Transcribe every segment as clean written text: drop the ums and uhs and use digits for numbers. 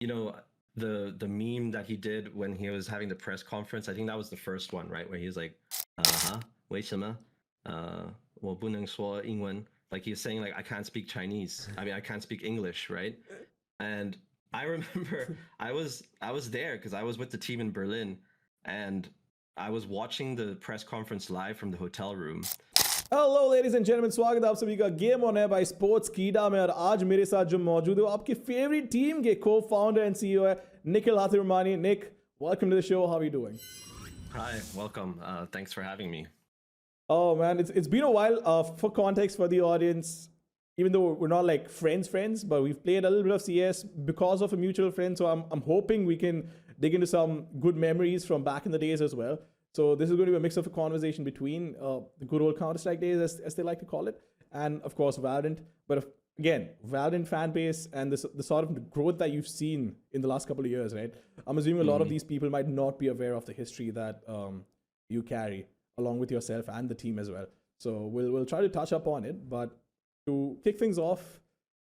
you know, the meme that he did when he was having the press conference, I think that was the first one, right? Where he was like, huh? 为什么? 我不能说英文. Like he was saying, like, I can't speak Chinese. I mean, I can't speak English, right? And I remember I was there because I was with the team in Berlin, and I was watching the press conference live from the hotel room. Hello ladies and gentleman, स्वागत है आप सभी का game on air by स्पोर्ट्सकीडा में। और आज मेरे साथ जो मौजूद है वो आपकी फेवरेट टीम के को फाउंडर एंड सीईओ है Nikhil Hathiramani. Nik, welcome to the show, how are you doing? Hi, welcome. Thanks for having me. Oh man, it's been a while. For context for the audience, even though we're not like friends, but we've played a little bit of CS because of a mutual friend. So I'm hoping we can dig into some good memories from back in the days as well. So this is going to be a mix of a conversation between the good old Counter-Strike days, as they like to call it, and of course Valorant. But again, Valorant fan base and the sort of growth that you've seen in the last couple of years, right? I'm assuming a lot of these people might not be aware of the history that you carry along with yourself and the team as well. So we'll try to touch up on it. But to kick things off,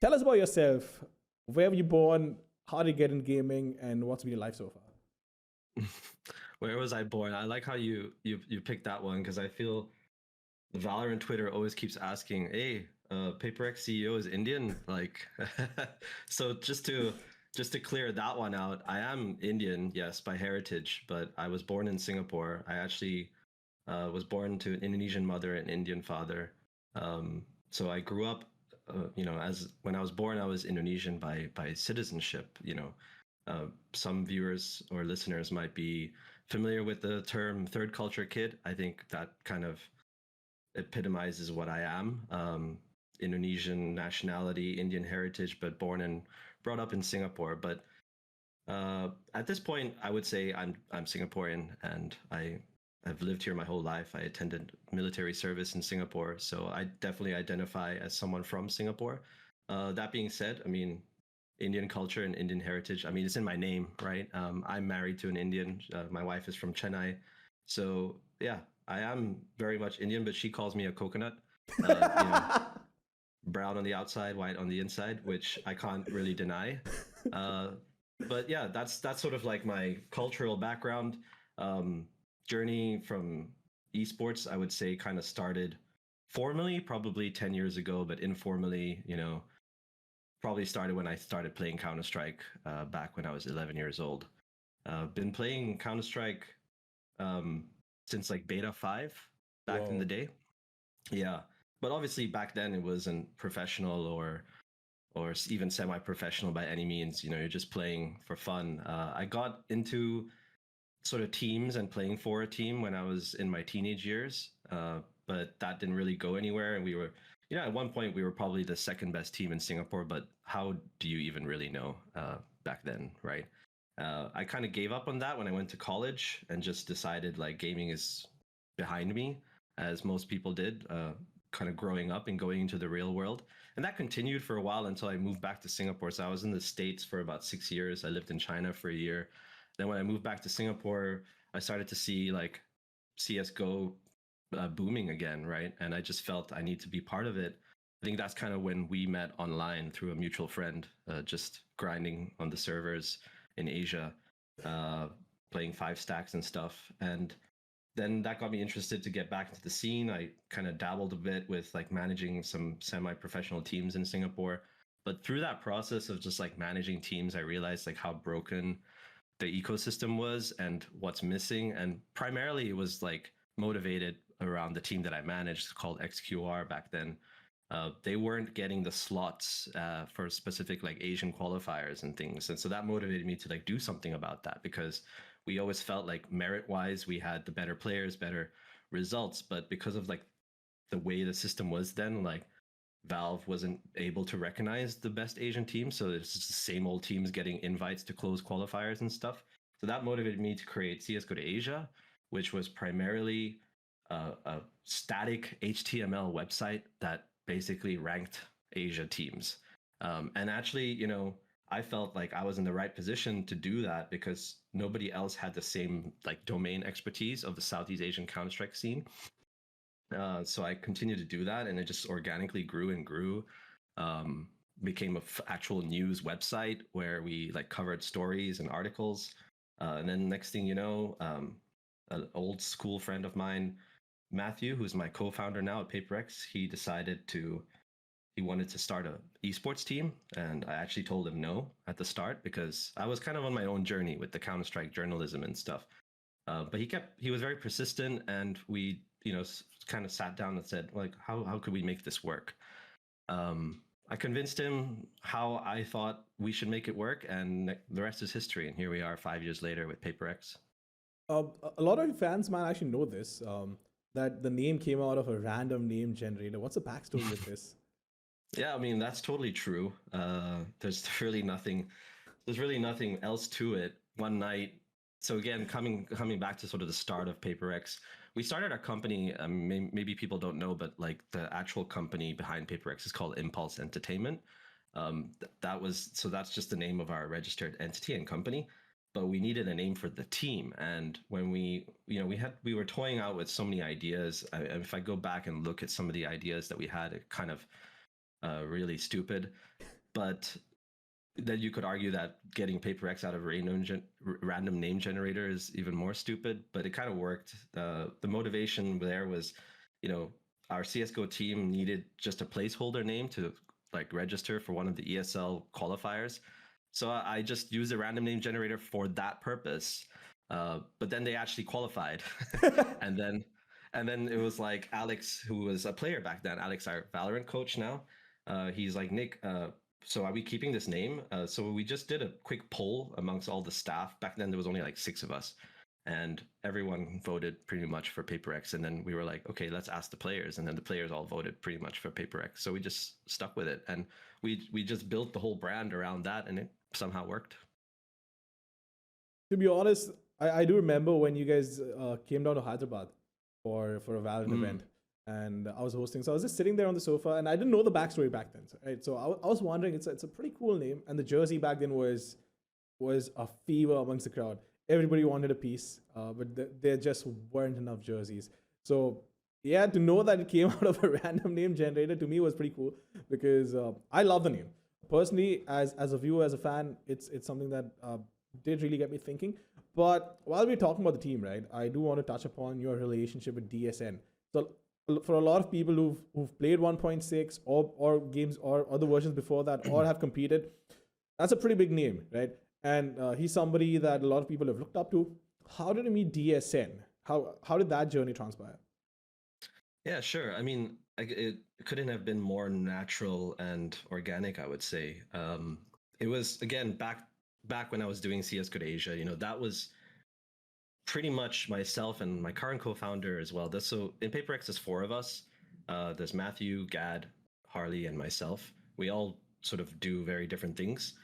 tell us about yourself. Where were you born? How did you get in gaming? And what's been your life so far? Where was I born? I like how you picked that one because I feel the Valorant Twitter always keeps asking, "Hey, PaperX CEO is Indian." Like, so just to clear that one out, I am Indian, yes, by heritage, but I was born in Singapore. I actually was born to an Indonesian mother and Indian father. So I grew up, as when I was born, I was Indonesian by citizenship. Some viewers or listeners might be familiar with the term third culture kid. I think that kind of epitomizes what I am. Indonesian nationality, Indian heritage, but born and brought up in Singapore. But at this point, I would say I'm Singaporean, and I've lived here my whole life. I attended military service in Singapore, so I definitely identify as someone from Singapore. That being said, I mean, Indian culture and Indian heritage, I mean, it's in my name, right? I'm married to an Indian. My wife is from Chennai. So yeah, I am very much Indian, but she calls me a coconut. Brown on the outside, white on the inside, which I can't really deny. But yeah, that's sort of like my cultural background. Journey from esports, I would say, kind of started formally probably 10 years ago, but informally, probably started when I started playing Counter-Strike back when I was 11 years old. Been playing Counter-Strike since like beta 5 back in the day. Yeah, but obviously back then it wasn't professional or even semi-professional by any means. You're just playing for fun. I got into sort of teams and playing for a team when I was in my teenage years, but that didn't really go anywhere, and we were at one point we were probably the second best team in Singapore, but how do you even really know back then, right? I kind of gave up on that when I went to college and just decided like gaming is behind me, as most people did, kind of growing up and going into the real world. And that continued for a while until I moved back to Singapore. So I was in the States for about 6 years. I lived in China for a year. Then when I moved back to Singapore, I started to see like CSGO booming again, right? And I just felt I need to be part of it. I think that's kind of when we met online through a mutual friend, just grinding on the servers in Asia, playing 5 stacks and stuff. And then that got me interested to get back into the scene. I kind of dabbled a bit with like managing some semi-professional teams in Singapore. But through that process of just like managing teams, I realized like how broken the ecosystem was and what's missing. And primarily it was like motivated around the team that I managed called XQR back then. They weren't getting the slots for specific like Asian qualifiers and things. And so that motivated me to like do something about that, because we always felt like merit-wise we had the better players, better results. But because of like the way the system was then, like Valve wasn't able to recognize the best Asian teams. So it's just the same old teams getting invites to close qualifiers and stuff. So that motivated me to create CSGO Asia, which was primarily a static HTML website that basically ranked Asia teams. And actually, I felt like I was in the right position to do that because nobody else had the same like domain expertise of the Southeast Asian Counter-Strike scene. So I continued to do that, and it just organically grew and grew. became a actual news website where we like covered stories and articles. And then next thing you know, an old school friend of mine, Matthew, who's my co-founder now at PaperX, he wanted to start a esports team, and I actually told him no at the start because I was kind of on my own journey with the Counter-Strike journalism and stuff. But he was very persistent, and we kind of sat down and said, like, how could we make this work? I convinced him how I thought we should make it work, and the rest is history. And here we are 5 years later with PaperX. A lot of your fans might actually know this, that the name came out of a random name generator. What's the backstory with this? Yeah, I mean, that's totally true. There's really nothing else to it. One night, so again, coming back to sort of the start of PaperX, we started our company. Maybe people don't know, but like the actual company behind PaperX is called Impulse Entertainment. That's just the name of our registered entity and company. But we needed a name for the team, and when we were toying out with so many ideas. If I go back and look at some of the ideas that we had, it kind of really stupid, but then you could argue that getting PaperX out of random name generator is even more stupid, but it kind of worked. The motivation there was, our CSGO team needed just a placeholder name to like register for one of the ESL qualifiers. So I just used a random name generator for that purpose. But then they actually qualified. and then it was like Alex, who was a player back then, Alex, our Valorant coach now, he's like, Nick, so are we keeping this name? So we just did a quick poll amongst all the staff. Back then there was only like 6 of us, and everyone voted pretty much for PaperX. And then we were like, okay, let's ask the players. And then the players all voted pretty much for PaperX. So we just stuck with it. And we just built the whole brand around that, and it somehow worked. To be honest, I do remember when you guys came down to Hyderabad for a Valorant event, and I was hosting. So I was just sitting there on the sofa, and I didn't know the backstory back then. Right? So I was wondering, it's a pretty cool name, and the jersey back then was a fever amongst the crowd. Everybody wanted a piece, but there just weren't enough jerseys. So yeah, to know that it came out of a random name generator to me was pretty cool, because I love the name. Personally, as a viewer, as a fan, it's something that did really get me thinking. But while we're talking about the team, right, I do want to touch upon your relationship with DSN. So for a lot of people who've played 1.6 or games or other versions before that or have competed, that's a pretty big name, right? And he's somebody that a lot of people have looked up to. How did you meet DSN? How did that journey transpire? Yeah, sure. I mean, it couldn't have been more natural and organic, I would say. It was, again, back when I was doing CS:GO Asia, that was pretty much myself and my current co-founder as well. So in PaperX, there's 4 of us. There's Matthew, Gad, Harley, and myself. We all sort of do very different things.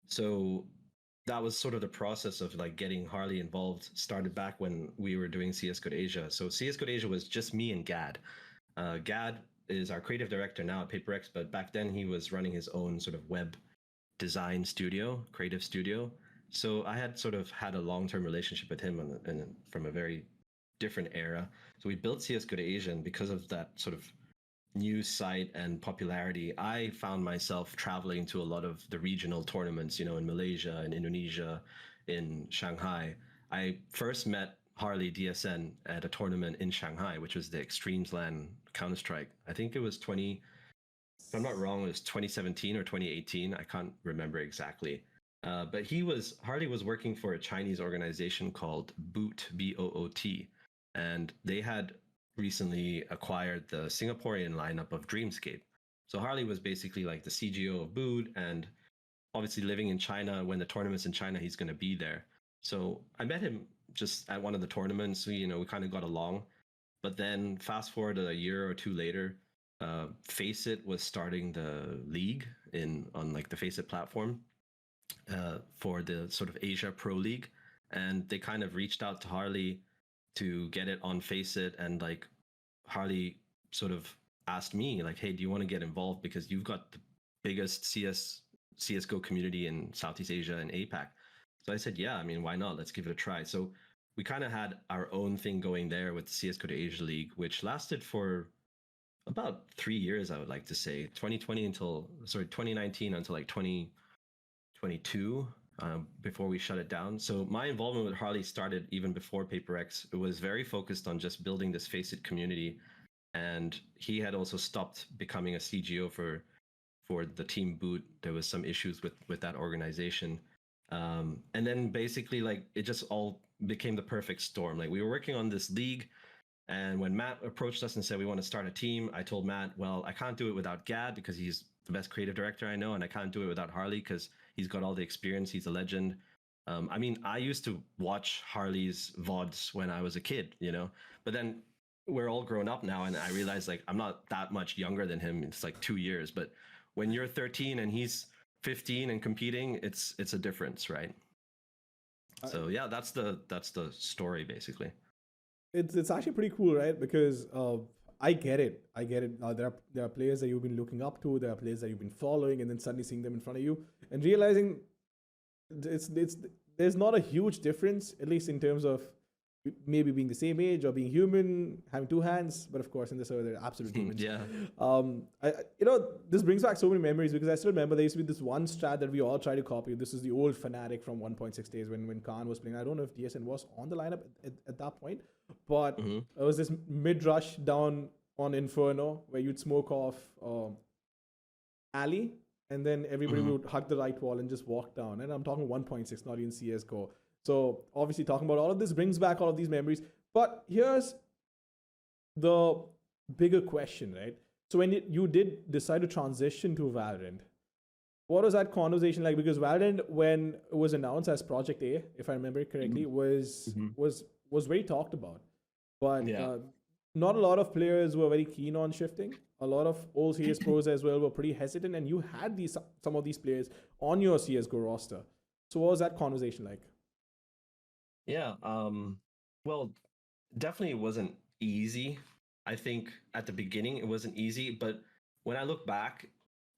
So that was sort of the process of like getting Harley involved started back when we were doing CS:GO Asia. So CS:GO Asia was just me and Gad. Gad is our creative director now at PaperX, but back then he was running his own sort of web design studio, creative studio. So I had sort of had a long-term relationship with him from a very different era. So we built CS:GO Asia, and because of that sort of news site and popularity, I found myself traveling to a lot of the regional tournaments, in Malaysia and Indonesia, in Shanghai. I first met Harley DSN at a tournament in Shanghai, which was the Extremesland Counter-Strike. I think it was if I'm not wrong, it was 2017 or 2018. I can't remember exactly. But Harley was working for a Chinese organization called Boot, BOOT, and they had recently acquired the Singaporean lineup of Dreamscape. So Harley was basically like the CGO of Boot, and obviously living in China, when the tournament's in China, he's going to be there. So I met him just at one of the tournaments. We kind of got along. But then fast forward a year or 2 later, Faceit was starting the league on like the Faceit platform for the sort of Asia Pro League, and they kind of reached out to Harley to get it on Faceit, and like Harley sort of asked me like, hey, do you want to get involved because you've got the biggest CSGO community in Southeast Asia and APAC? So I said, yeah, I mean, why not? Let's give it a try. So we kind of had our own thing going there with the CSGO Asia League, which lasted for about 3 years, I would like to say. 2019 until like 2022, before we shut it down. So my involvement with Harley started even before PaperX. It was very focused on just building this Face It community, and he had also stopped becoming a CGO for the team boot. There was some issues with that organization, and then basically like it just all became the perfect storm. Like we were working on this league, and when Matt approached us and said we want to start a team, I told Matt, well, I can't do it without Gad because he's the best creative director I know, and I can't do it without Harley because he's got all the experience. He's a legend. I mean, I used to watch Harley's VODs when I was a kid, you know, but then we're all grown up now, and I realized like I'm not that much younger than him. It's like 2 years, but when you're 13 and he's 15 and competing, it's a difference, right? So yeah, that's the story basically. It's actually pretty cool, right? Because I get it. There are players that you've been looking up to. There are players that you've been following, and then suddenly seeing them in front of you and realizing it's there's not a huge difference, at least in terms of maybe being the same age or being human, having two hands. But of course, in the server, they're absolute humans. Yeah. This brings back so many memories because I still remember there used to be this one strat that we all tried to copy. This is the old Fnatic from 1.6 days when Khan was playing. I don't know if DSN was on the lineup at that point, but it was this mid rush down on Inferno where you'd smoke off alley, and then everybody would hug the right wall and just walk down. And I'm talking 1.6, not even CSGO. So obviously talking about all of this brings back all of these memories. But here's the bigger question, right? So when you did decide to transition to Valorant, what was that conversation like? Because Valorant, when it was announced as Project A, if I remember it correctly, was very talked about. But not a lot of players were very keen on shifting. A lot of old CS pros as well were pretty hesitant, and you had some of these players on your CSGO roster. So what was that conversation like? Yeah. Well, definitely it wasn't easy. I think at the beginning it wasn't easy, but when I look back,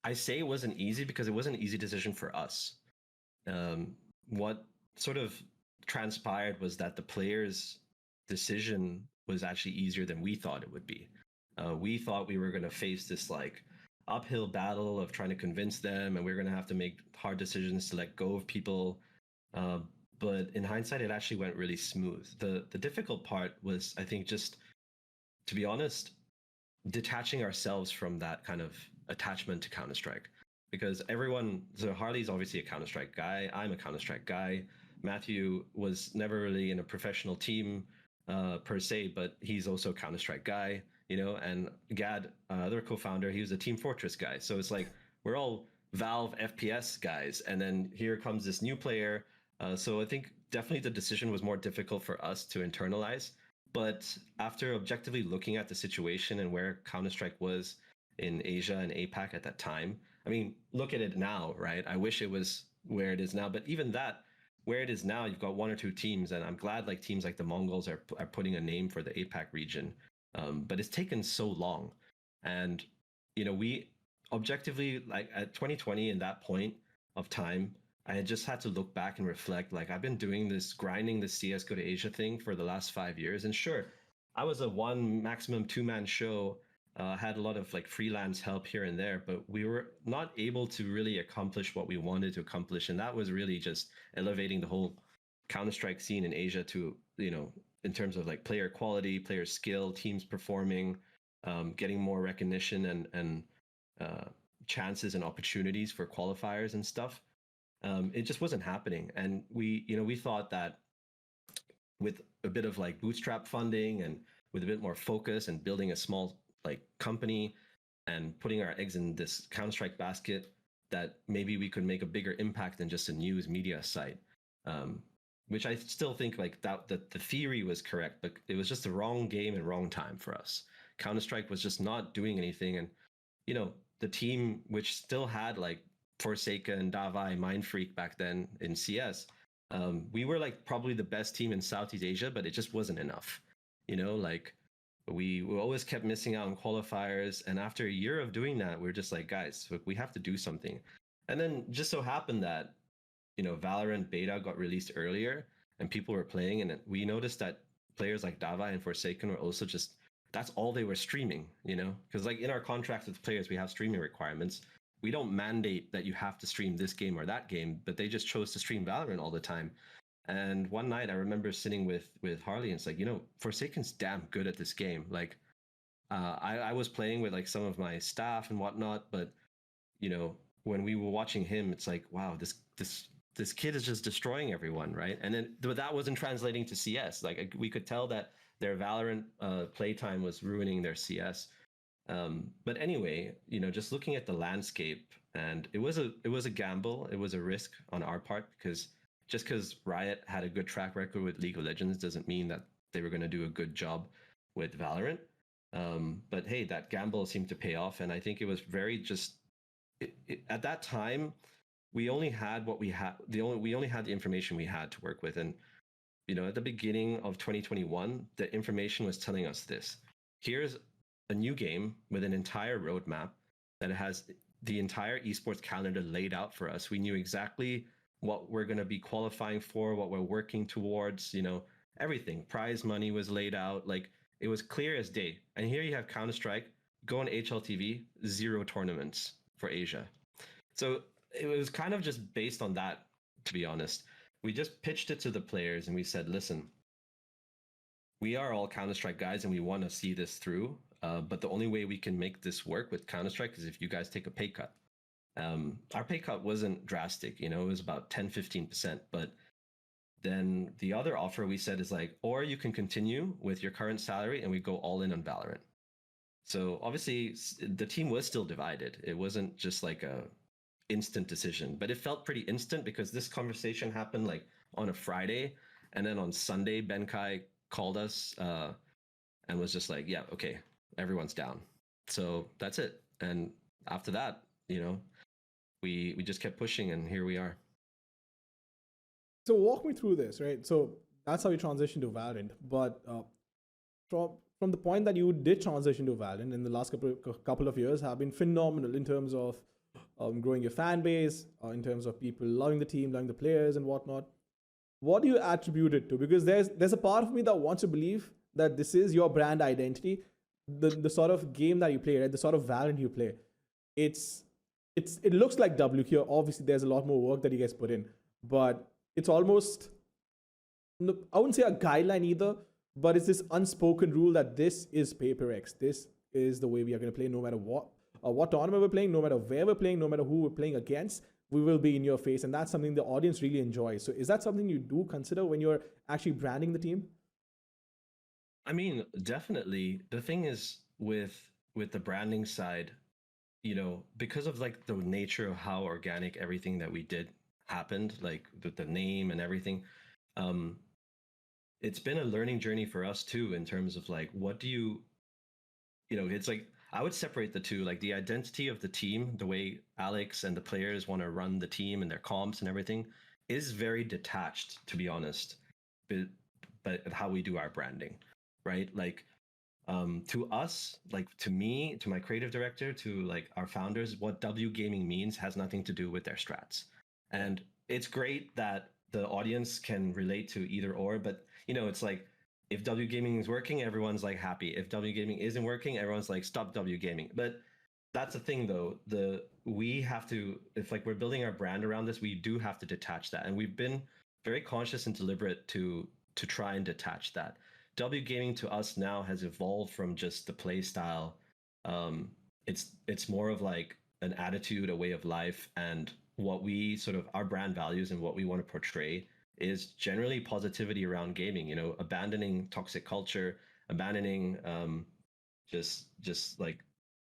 I say it wasn't easy because it wasn't an easy decision for us. What sort of transpired was that the players' decision was actually easier than we thought it would be. We thought we were going to face this like uphill battle of trying to convince them, and we are going to have to make hard decisions to let go of people. But in hindsight, it actually went really smooth. The difficult part was, I think, just to be honest, detaching ourselves from that kind of attachment to Counter-Strike. Because so Harley's obviously a Counter-Strike guy. I'm a Counter-Strike guy. Matthew was never really in a professional team per se, but he's also a Counter-Strike guy, you know. And Gad, other co-founder, he was a Team Fortress guy. So it's like we're all Valve FPS guys, and then here comes this new player. So I think definitely the decision was more difficult for us to internalize. But after objectively looking at the situation and where Counter-Strike was in Asia and APAC at that time, I mean, look at it now, right? I wish it was where it is now, but even that, where it is now, you've got one or two teams, and I'm glad like teams like the Mongols are putting a name for the APAC region. But it's taken so long, and you know, we objectively, like at 2020, in that point of time, I had just had to look back and reflect, like I've been doing this, grinding the CS:GO to Asia thing for the last 5 years. And sure, I was a one, maximum two-man show, had a lot of like freelance help here and there, but we were not able to really accomplish what we wanted to accomplish. And that was really just elevating the whole Counter-Strike scene in Asia to, you know, in terms of like player quality, player skill, teams performing, getting more recognition and chances and opportunities for qualifiers and stuff. It just wasn't happening. And we thought that with a bit of like bootstrap funding and with a bit more focus and building a small like company and putting our eggs in this Counter-Strike basket, that maybe we could make a bigger impact than just a news media site. Which I still think like that the theory was correct, but it was just the wrong game and wrong time for us. Counter-Strike was just not doing anything. And, you know, the team, which still had like Forsaken, Davai, Mindfreak back then in CS, we were like probably the best team in Southeast Asia, but it just wasn't enough. You know, like we always kept missing out on qualifiers. And after a year of doing that, we're just like, guys, look, we have to do something. And then just so happened that, you know, Valorant beta got released earlier and people were playing, and we noticed that players like Davai and Forsaken were also just that's all they were streaming, because like in our contracts with players, we have streaming requirements. We don't mandate that you have to stream this game or that game, but they just chose to stream Valorant all the time. And one night I remember sitting with Harley, and it's like, Forsaken's damn good at this game. Like, I was playing with like some of my staff and whatnot, but when we were watching him, it's like, wow, this kid is just destroying everyone, right? And then that wasn't translating to CS. Like we could tell that their Valorant playtime was ruining their CS. But anyway, just looking at the landscape, and it was a gamble, it was a risk on our part, because just because Riot had a good track record with League of Legends doesn't mean that they were going to do a good job with Valorant. But hey, that gamble seemed to pay off, and I think it was very just at that time we only had what we had. We only had the information we had to work with, and at the beginning of 2021, the information was telling us this: here's a new game with an entire roadmap that has the entire esports calendar laid out for us. We knew exactly what we're going to be qualifying for, what we're working towards. Everything. Prize money was laid out. Like, it was clear as day. And here you have Counter-Strike, go on HLTV, 0 tournaments for Asia. So it was kind of just based on that, to be honest. We just pitched it to the players and we said, listen, we are all Counter-Strike guys and we want to see this through. But the only way we can make this work with Counter-Strike is if you guys take a pay cut. Our pay cut wasn't drastic, it was about 10-15%. But then the other offer we said is like, or you can continue with your current salary and we go all in on Valorant. So obviously the team was still divided. It wasn't just like a instant decision, but it felt pretty instant because this conversation happened like on a Friday, and then on Sunday Benkai called us and was just like, yeah, okay, everyone's down. So that's it. And after that, we just kept pushing, and here we are. So walk me through this, right? So that's how you transitioned to Valorant. But from the point that you did transition to Valorant in the last couple of years have been phenomenal in terms of growing your fan base, in terms of people loving the team, loving the players and whatnot. What do you attribute it to? Because there's a part of me that wants to believe that this is your brand identity, the sort of game that you play, right? The sort of Valorant you play. It looks like WQ. Obviously, there's a lot more work that you guys put in, but it's almost, I wouldn't say a guideline either, but it's this unspoken rule that this is PaperX. This is the way we are going to play no matter what tournament we're playing, no matter where we're playing, no matter who we're playing against, we will be in your face. And that's something the audience really enjoys. So is that something you do consider when you're actually branding the team? I mean, definitely. The thing is with the branding side, because of like the nature of how organic everything that we did happened, like the name and everything, it's been a learning journey for us too, in terms of like, what do it's like, I would separate the two, like the identity of the team, the way Alex and the players want to run the team and their comps and everything is very detached, to be honest, but how we do our branding, right? Like, to us, like to me, to my creative director, to like our founders, what W Gaming means has nothing to do with their strats. And it's great that the audience can relate to either or, but it's like, if W Gaming is working, everyone's like happy. If W Gaming isn't working, everyone's like, stop W Gaming. But that's the thing though, we have to, if like we're building our brand around this, we do have to detach that. And we've been very conscious and deliberate to try and detach that. W Gaming to us now has evolved from just the play style. It's more of like an attitude, a way of life, and what we sort of, our brand values and what we want to portray is generally positivity around gaming, abandoning toxic culture, abandoning just like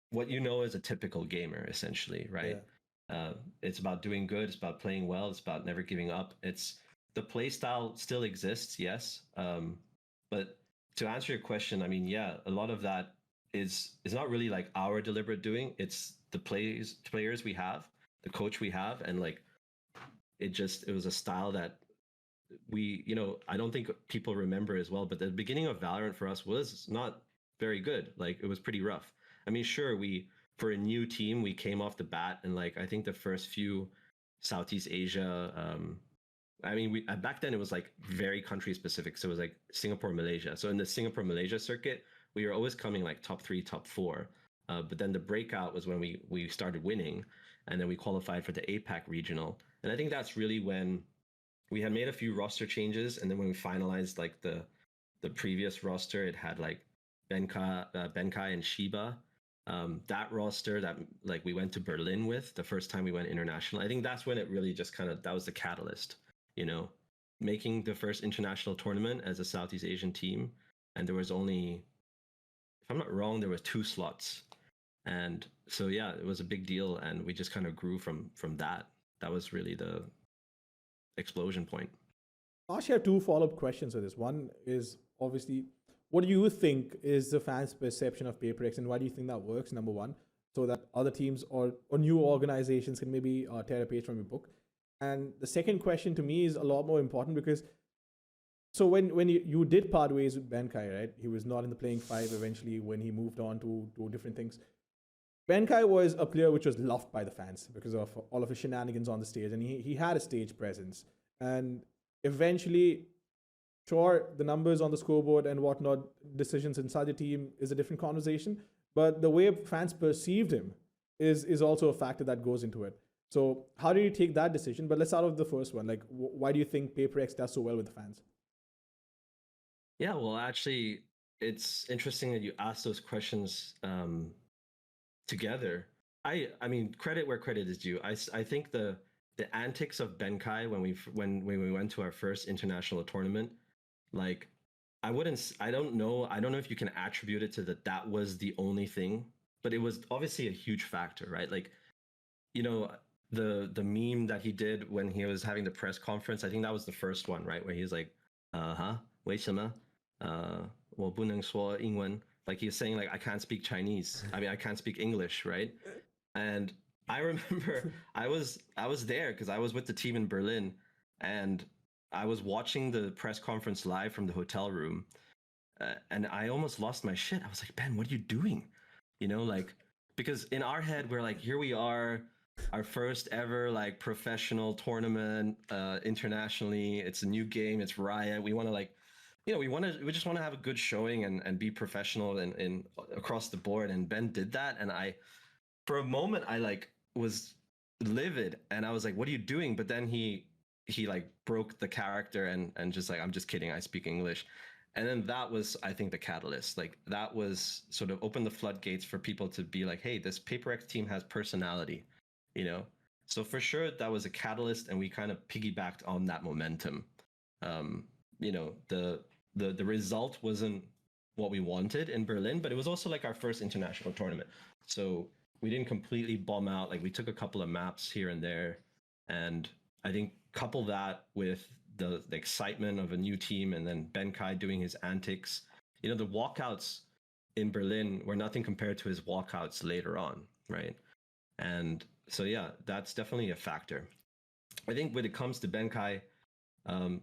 what as a typical gamer, essentially, right? Yeah. It's about doing good, it's about playing well, it's about never giving up. It's the play style still exists, yes. But to answer your question, I mean, yeah, a lot of that is not really like our deliberate doing. It's the players we have, the coach we have, and like it was a style that we, I don't think people remember as well, but the beginning of Valorant for us was not very good. Like, it was pretty rough. I mean, sure, for a new team, we came off the bat, and like, I think the first few Southeast Asia, I mean, back then it was like very country specific. So it was like Singapore, Malaysia. So in the Singapore, Malaysia circuit, we were always coming like top 3, top 4. But then the breakout was when we started winning, and then we qualified for the APAC regional. And I think that's really when we had made a few roster changes, and then when we finalized like the previous roster, it had like Benkai and Shiba. That roster that like we went to Berlin with the first time we went international. I think that's when it really just kind of, that was the catalyst, you know, making the first international tournament as a Southeast Asian team. And there was only, if I'm not wrong, there was 2 slots. And so yeah, it was a big deal, and we just kind of grew from that. That was really the explosion point. I actually have 2 follow-up questions for this. One is obviously, what do you think is the fans' perception of PaperX, and why do you think that works? Number one, so that other teams or new organizations can maybe tear a page from your book. And the second question to me is a lot more important, because so when you did part ways with Benkai, right? He was not in the playing 5 eventually when he moved on to different things. Benkai was a player which was loved by the fans because of all of his shenanigans on the stage, and he had a stage presence. And eventually, sure, the numbers on the scoreboard and whatnot, decisions inside the team is a different conversation, but the way fans perceived him is also a factor that goes into it. So how do you take that decision? But let's start with the first one. Like, why do you think PaperX does so well with the fans? Yeah, well, actually, it's interesting that you ask those questions together. I mean, credit where credit is due. I think the antics of Benkai when we went to our first international tournament, like I don't know if you can attribute it to that was the only thing, but it was obviously a huge factor, right? Like, you know, the meme that he did when he was having the press conference, I think that was the first one, right? Where he's like, 为什么我不能说英文? Like he's saying, like, I can't speak Chinese. I mean, I can't speak English, right? And I remember I was there because I was with the team in Berlin, and I was watching the press conference live from the hotel room, and I almost lost my shit. I was like, Ben, what are you doing? You know, like, because in our head we're like, here we are, our first ever like professional tournament internationally. It's a new game. It's Riot. We want to like, you know, we just want to have a good showing and be professional and across the board. And Ben did that, and for a moment I like was livid, and I was like, what are you doing? But then he like broke the character and just like, I'm just kidding, I speak English. And then that was, I think, the catalyst. Like that was sort of opened the floodgates for people to be like, hey, this PaperX team has personality, you know? So for sure that was a catalyst, and we kind of piggybacked on that momentum. You know, the result wasn't what we wanted in Berlin, but it was also like our first international tournament. So we didn't completely bomb out. Like we took a couple of maps here and there, and I think couple that with the excitement of a new team, and then Benkai doing his antics. You know, the walkouts in Berlin were nothing compared to his walkouts later on, right? And so yeah, that's definitely a factor. I think when it comes to Benkai,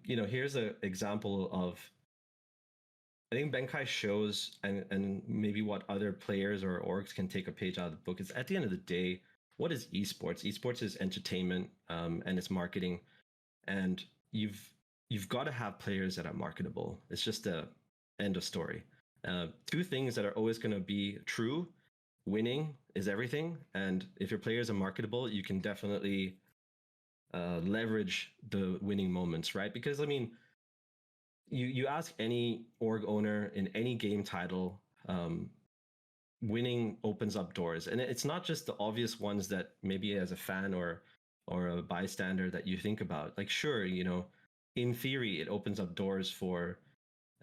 you know, here's an example of, I think Benkai shows, and maybe what other players or orgs can take a page out of the book is, at the end of the day, what is esports? Esports is entertainment, and it's marketing, and you've got to have players that are marketable. It's just a end of story. 2 things that are always going to be true: winning is everything, and if your players are marketable, you can definitely leverage the winning moments, right? Because I mean, you ask any org owner in any game title, winning opens up doors, and it's not just the obvious ones that maybe as a fan or a bystander that you think about. Like, sure, you know, in theory, it opens up doors for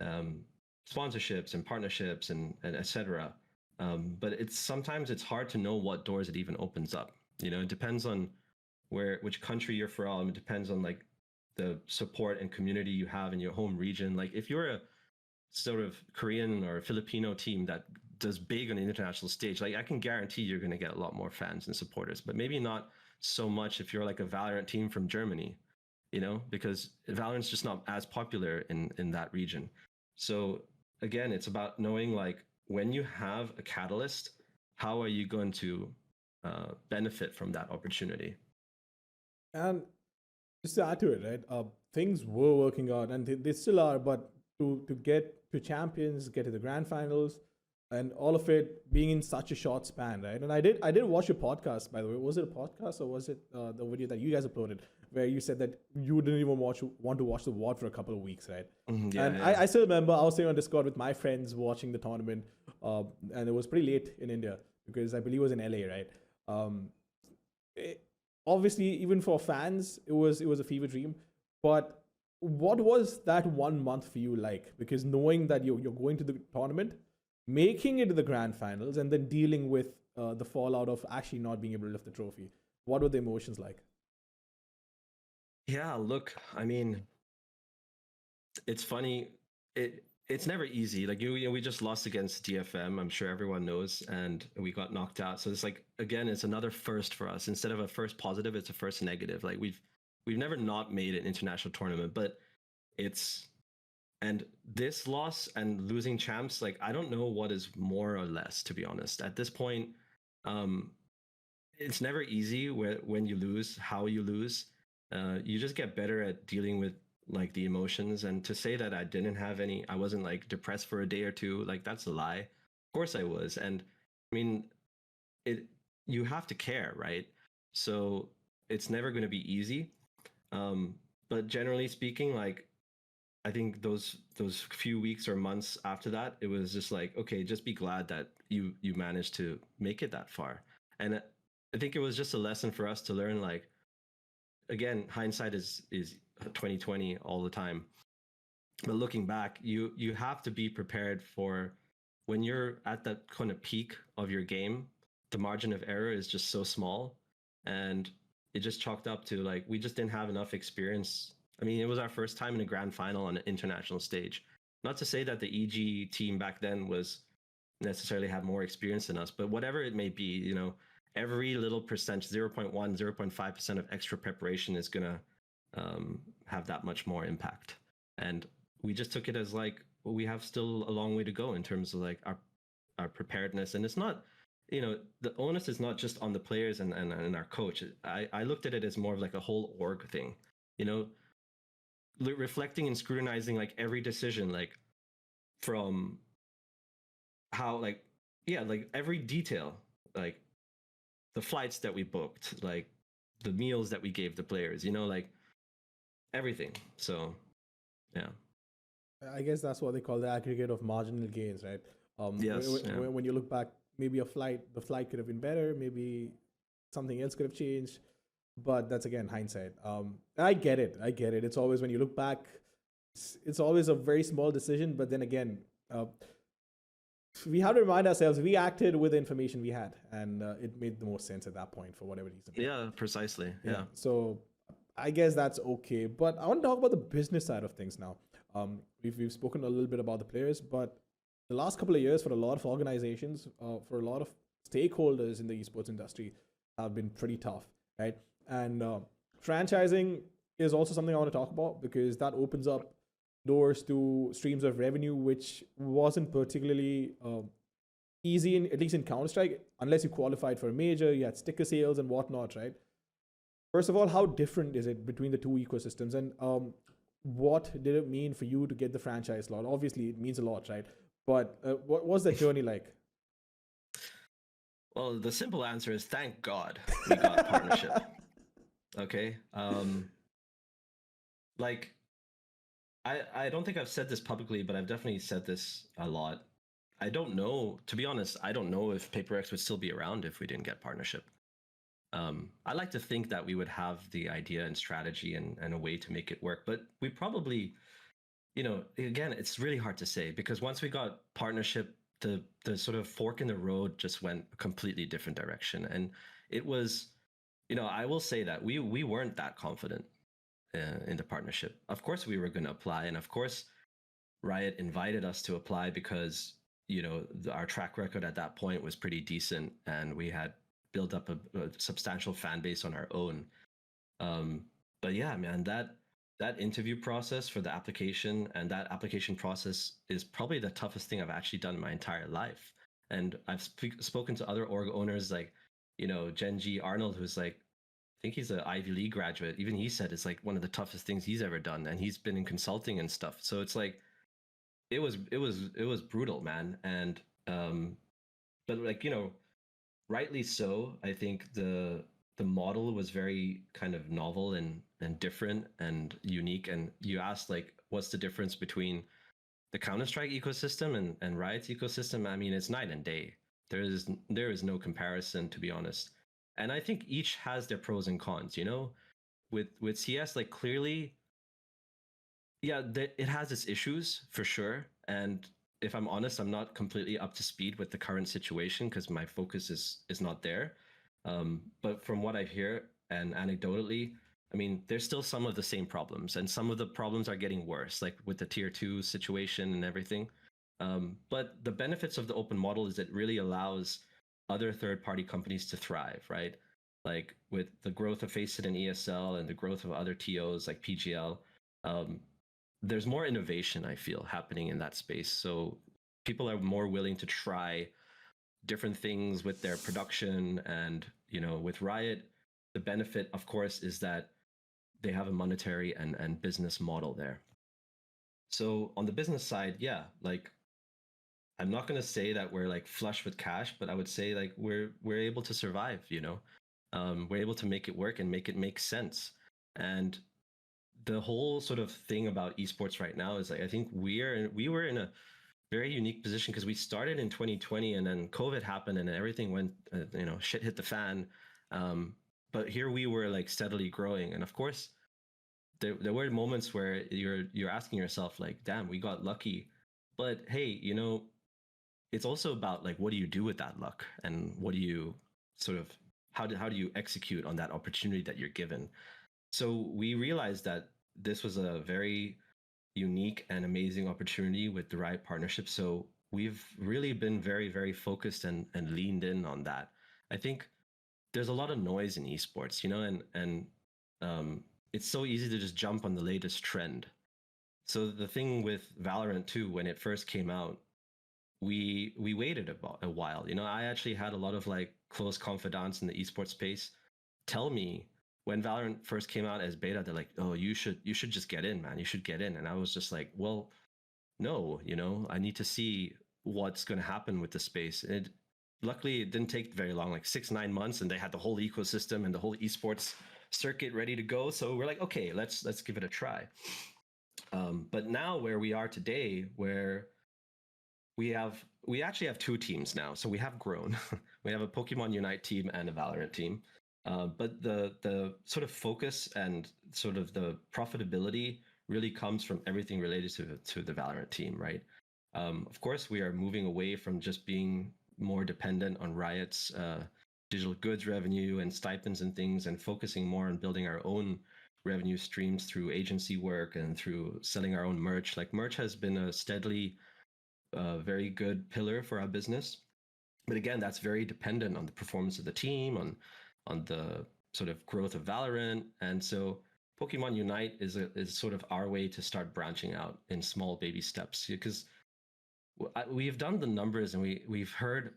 sponsorships and partnerships and etc. But sometimes it's hard to know what doors it even opens up. You know, it depends on which country you're from. It depends on like the support and community you have in your home region. Like if you're a sort of Korean or Filipino team that does big on the international stage, like I can guarantee you're going to get a lot more fans and supporters, but maybe not so much if you're like a Valorant team from Germany, you know, because Valorant's just not as popular in that region. So again, it's about knowing, like, when you have a catalyst, how are you going to benefit from that opportunity? And just to add to it, right? Things were working out, and they still are. But to get to champions, get to the grand finals, and all of it being in such a short span, right? And I did watch your podcast, by the way. Was it a podcast or was it the video that you guys uploaded where you said that you didn't even want to watch the VOD for a couple of weeks, right? Yeah, And yeah. I still remember I was sitting on Discord with my friends watching the tournament, and it was pretty late in India because I believe it was in LA, right? Um, Obviously, even for fans, it was a fever dream. But what was that 1 month for you like? Because knowing that you're going to the tournament, making it to the grand finals, and then dealing with the fallout of actually not being able to lift the trophy. What were the emotions like? Yeah, look, I mean, it's funny. It's never easy. Like we just lost against DFM. I'm sure everyone knows, and we got knocked out. So it's like again, it's another first for us. Instead of a first positive, it's a first negative. Like we've never not made an international tournament, but it's and this loss and losing champs. Like I don't know what is more or less, to be honest. At this point, um, it's never easy when you lose, how you lose. You just get better at dealing with like the emotions. And to say that I didn't have any, I wasn't like depressed for a day or two, like that's a lie. Of course I was. And I mean, it, you have to care, right? So it's never going to be easy. Um, but generally speaking, like I think those few weeks or months after that, it was just like, okay, just be glad that you managed to make it that far. And I think it was just a lesson for us to learn. Like again, hindsight is 2020 all the time. But looking back, you have to be prepared for when you're at that kind of peak of your game. The margin of error is just so small, and it just chalked up to like we just didn't have enough experience. I mean, it was our first time in a grand final on an international stage. Not to say that the EG team back then was necessarily have more experience than us, but whatever it may be, every little percent, 0.1, 0.5% of extra preparation is going to have that much more impact. And we just took it as like, well, we have still a long way to go in terms of like our preparedness. And it's not, the onus is not just on the players and our coach. I looked at it as more of like a whole org thing, you know, reflecting and scrutinizing like every decision, like from how like, yeah, like every detail, like the flights that we booked, like the meals that we gave the players, like everything. So yeah. I guess that's what they call the aggregate of marginal gains, right? Yes. Yeah. When you look back, maybe the flight could have been better, maybe something else could have changed, but that's again hindsight. I get it. I get it. It's always when you look back, it's always a very small decision, but then again, we have to remind ourselves we acted with the information we had, and it made the most sense at that point for whatever reason. Yeah, precisely. Yeah. So I guess that's okay. But I want to talk about the business side of things now. We've spoken a little bit about the players, but the last couple of years for a lot of organizations, for a lot of stakeholders in the esports industry, have been pretty tough, right? And franchising is also something I want to talk about because that opens up doors to streams of revenue, which wasn't particularly easy, at least in Counter-Strike, unless you qualified for a major, you had sticker sales and whatnot, right? First of all, how different is it between the two ecosystems? And what did it mean for you to get the franchise slot? Obviously, it means a lot, right? But what was that journey like? Well, the simple answer is thank God we got partnership. Okay. Like, I don't think I've said this publicly, but I've definitely said this a lot. I don't know, to be honest, I don't know if PaperX would still be around if we didn't get partnership. I like to think that we would have the idea and strategy and a way to make it work, but we probably, again, it's really hard to say because once we got partnership, the sort of fork in the road just went a completely different direction. And it was, I will say that we weren't that confident in the partnership. Of course, we were going to apply. And of course, Riot invited us to apply because, our track record at that point was pretty decent and we had built up a substantial fan base on our own. But yeah, man, that interview process for the application and that application process is probably the toughest thing I've actually done in my entire life. And I've spoken to other org owners like, Genji Arnold, who's like, I think he's an Ivy League graduate. Even he said it's like one of the toughest things he's ever done. And he's been in consulting and stuff. So it's like, it was brutal, man. And But like, rightly so. I think the model was very kind of novel and different and unique. And you asked like, what's the difference between the Counter-Strike ecosystem and Riot's ecosystem? I mean, it's night and day. There is no comparison, to be honest. And I think each has their pros and cons. With CS, like clearly, yeah, it has its issues for sure. And if I'm honest, I'm not completely up to speed with the current situation because my focus is not there. But from what I hear and anecdotally, I mean, there's still some of the same problems, and some of the problems are getting worse, like with the tier 2 situation and everything. But the benefits of the open model is it really allows other third-party companies to thrive, right? Like with the growth of Faceit and ESL and the growth of other TOs like PGL, there's more innovation, I feel, happening in that space. So people are more willing to try different things with their production. And, with Riot, the benefit, of course, is that they have a monetary and business model there. So on the business side, yeah, like I'm not going to say that we're like flush with cash, but I would say like we're able to survive, we're able to make it work and make it make sense. And the whole sort of thing about esports right now is like, I think we were in a very unique position because we started in 2020 and then COVID happened and everything went, shit hit the fan. But here we were like steadily growing. And of course, there were moments where you're asking yourself like, damn, we got lucky. But hey, it's also about like, what do you do with that luck? And what do you sort of, how do you execute on that opportunity that you're given? So we realized that this was a very unique and amazing opportunity with the Riot partnership. So we've really been very, very focused and leaned in on that. I think there's a lot of noise in esports, and it's so easy to just jump on the latest trend. So the thing with Valorant too, when it first came out, we waited a while. I actually had a lot of like close confidants in the esports space tell me when Valorant first came out as beta, they're like, "Oh, you should just get in, man. You should get in." And I was just like, "Well, no, I need to see what's going to happen with the space." And luckily, it didn't take very long, like 6-9 months, and they had the whole ecosystem and the whole esports circuit ready to go. So we're like, okay, let's give it a try. But now where we are today, where we actually have two teams now, so we have grown. We have a Pokemon Unite team and a Valorant team. But the sort of focus and sort of the profitability really comes from everything related to the Valorant team, right? Of course, we are moving away from just being more dependent on Riot's digital goods revenue and stipends and things, and focusing more on building our own revenue streams through agency work and through selling our own merch. Like merch has been a steadily very good pillar for our business. But again, that's very dependent on the performance of the team, on the sort of growth of Valorant. And so Pokemon Unite is sort of our way to start branching out in small baby steps, because we've done the numbers and we've heard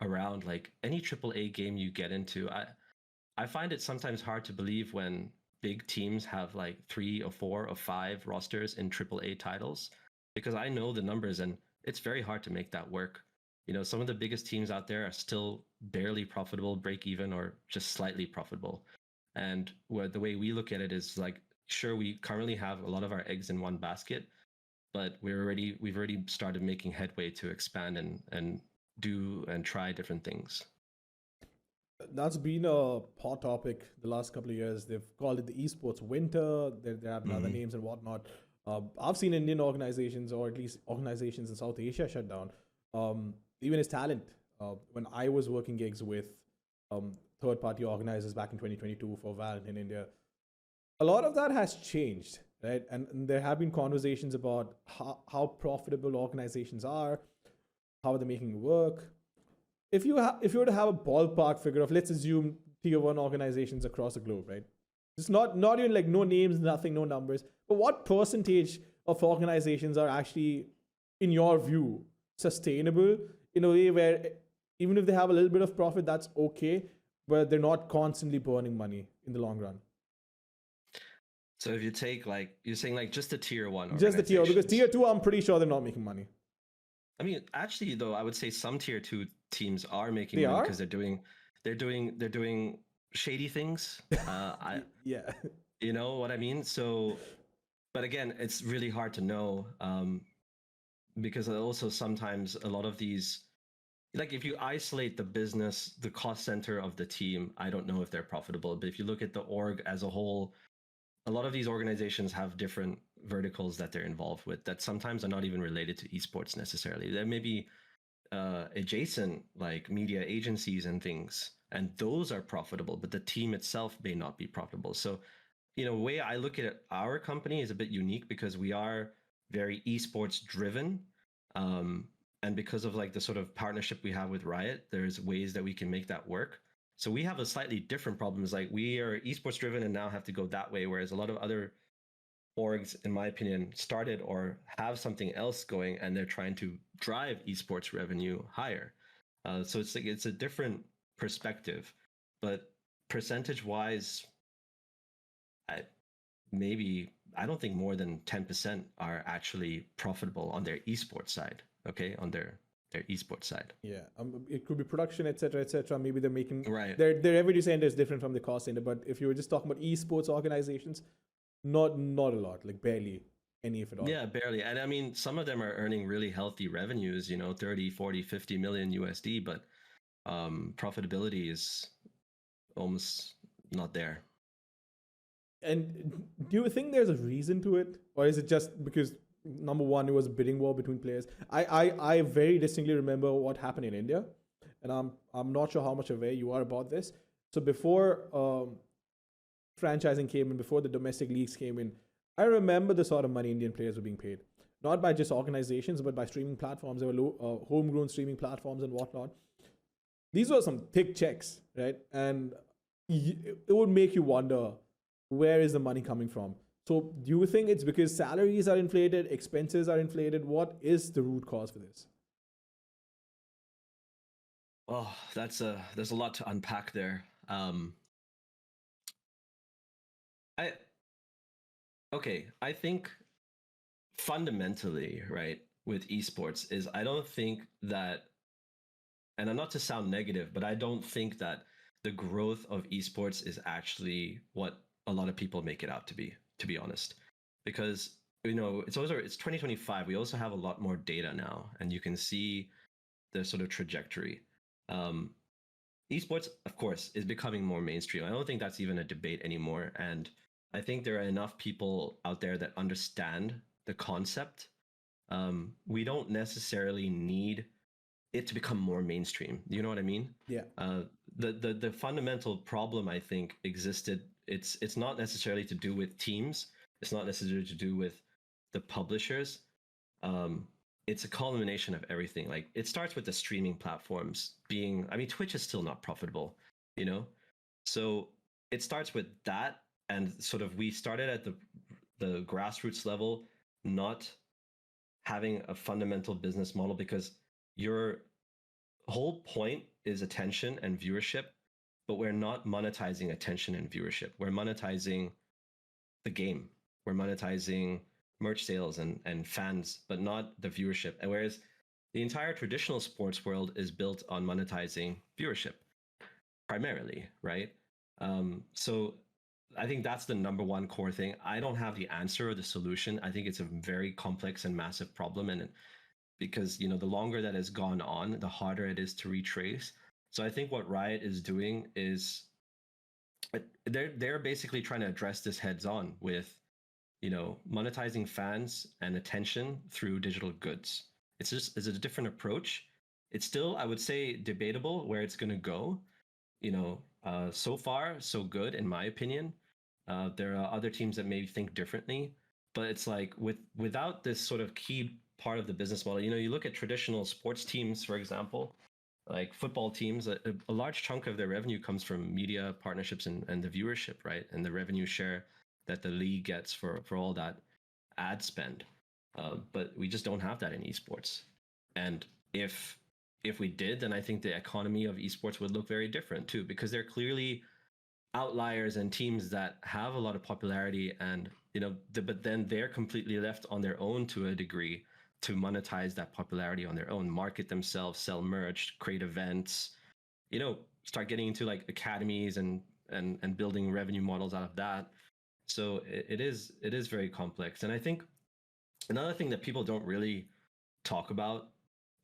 around like any AAA game you get into. I find it sometimes hard to believe when big teams have like 3 or 4 or 5 rosters in AAA titles, because I know the numbers and it's very hard to make that work. Some of the biggest teams out there are still barely profitable, break even, or just slightly profitable. And the way we look at it is like, sure, we currently have a lot of our eggs in one basket, but we've already started making headway to expand and do and try different things. That's been a hot topic the last couple of years. They've called it the esports winter. They have other names and whatnot. I've seen Indian organizations, or at least organizations in South Asia, shut down. Even as talent, when I was working gigs with third-party organizers back in 2022 for Valorant in India, a lot of that has changed, right? And there have been conversations about how profitable organizations are, how they're making it work. If you were to have a ballpark figure of, let's assume tier 1 organizations across the globe, right? It's not even like no names, nothing, no numbers, but what percentage of organizations are actually, in your view, sustainable in a way where even if they have a little bit of profit, that's okay, but they're not constantly burning money in the long run? So if you take like, you're saying like just the tier 1 just the tier, because tier 2, I'm pretty sure they're not making money. I mean, actually, though, I would say some tier 2 teams are making They money are? because they're doing shady things. Yeah. You know what I mean? So, but again, it's really hard to know, because also sometimes a lot of these, like if you isolate the business, the cost center of the team, I don't know if they're profitable. But if you look at the org as a whole, a lot of these organizations have different verticals that they're involved with that sometimes are not even related to esports necessarily. There may be adjacent like media agencies and things, and those are profitable, but the team itself may not be profitable. So, the way I look at it, our company is a bit unique because we are very esports driven. Um, and because of like the sort of partnership we have with Riot, there's ways that we can make that work. So we have a slightly different problem. Is like we are esports driven and now have to go that way, whereas a lot of other orgs, in my opinion, started or have something else going, and they're trying to drive esports revenue higher. So it's like it's a different perspective, but percentage wise, I, maybe I don't think more than 10% are actually profitable on their esports side. Okay, on their esports side. Yeah, it could be production, etc., etc. Maybe they're making Right. their revenue center is different from the cost center. But if you were just talking about esports organizations, not a lot, like barely any, if at all. Yeah, barely. And I mean, some of them are earning really healthy revenues, 30, 40, 50 million USD, but profitability is almost not there. And do you think there's a reason to it, or is it just because number one, it was a bidding war between players? I very distinctly remember what happened in India, and I'm not sure how much aware you are about this. So before franchising came in, before the domestic leagues came in, I remember the sort of money Indian players were being paid, not by just organizations, but by streaming platforms. There were homegrown streaming platforms and whatnot. These were some thick checks, right? And it would make you wonder, where is the money coming from? So do you think it's because salaries are inflated, expenses are inflated? What is the root cause for this? Oh, there's a lot to unpack there. I I think fundamentally, right, with esports is I don't think that, and I'm not to sound negative, but I don't think that the growth of esports is actually what a lot of people make it out to be honest. Because it's 2025. We also have a lot more data now, and you can see the sort of trajectory. Um, Esports, of course, is becoming more mainstream. I don't think that's even a debate anymore. And I think there are enough people out there that understand the concept. We don't necessarily need it to become more mainstream. You know what I mean? Yeah. The fundamental problem I think existed. It's not necessarily to do with teams. It's not necessarily to do with the publishers. Um, it's a culmination of everything. Like it starts with the streaming platforms being. I mean, Twitch is still not profitable. You know, so it starts with that, and sort of we started at the grassroots level, not having a fundamental business model because your whole point is attention and viewership, but we're not monetizing attention and viewership. We're monetizing the game. We're monetizing merch sales and fans, but not the viewership. And whereas the entire traditional sports world is built on monetizing viewership primarily, right? So I think that's the number one core thing. I don't have the answer or the solution. I think it's a very complex and massive problem, and because the longer that has gone on, the harder it is to retrace. So I think what Riot is doing is they're basically trying to address this heads on with monetizing fans and attention through digital goods. It's a different approach. It's still, I would say, debatable where it's going to go. So far so good in my opinion. There are other teams that may think differently, but it's like without this sort of key part of the business model. You look at traditional sports teams, for example, like football teams. A large chunk of their revenue comes from media partnerships and the viewership, right, and the revenue share that the league gets for all that ad spend. But we just don't have that in esports. And if we did, then I think the economy of esports would look very different too, because they're clearly outliers and teams that have a lot of popularity, and but then they're completely left on their own to a degree to monetize that popularity on their own, market themselves, sell merch, create events, start getting into like academies and building revenue models out of that. So it is very complex. And I think another thing that people don't really talk about,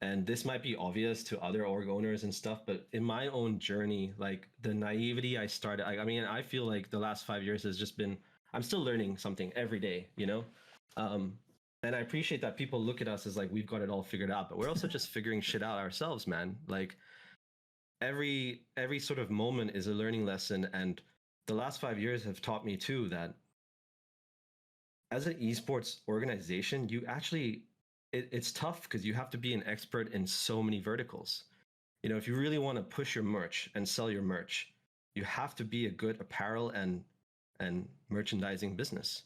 and this might be obvious to other org owners and stuff, but in my own journey, like the naivety I started, I mean, I feel like the last 5 years has just been, I'm still learning something every day, and I appreciate that people look at us as like, we've got it all figured out, but we're also just figuring shit out ourselves, man. Like every sort of moment is a learning lesson. And the last 5 years have taught me too, that as an esports organization, you actually, it's tough because you have to be an expert in so many verticals. If you really want to push your merch and sell your merch, you have to be a good apparel and merchandising business.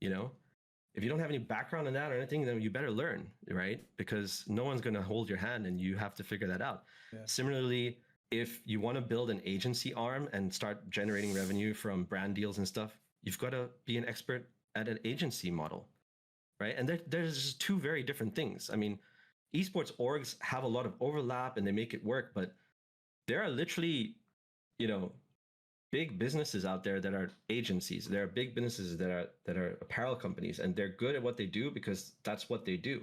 If you don't have any background in that or anything, then you better learn, right? Because no one's going to hold your hand and you have to figure that out. Yeah. Similarly, if you want to build an agency arm and start generating revenue from brand deals and stuff, you've got to be an expert at an agency model, right? And there's just two very different things. I mean, esports orgs have a lot of overlap and they make it work, but there are literally, big businesses out there that are agencies. There are big businesses that are apparel companies, and they're good at what they do because that's what they do.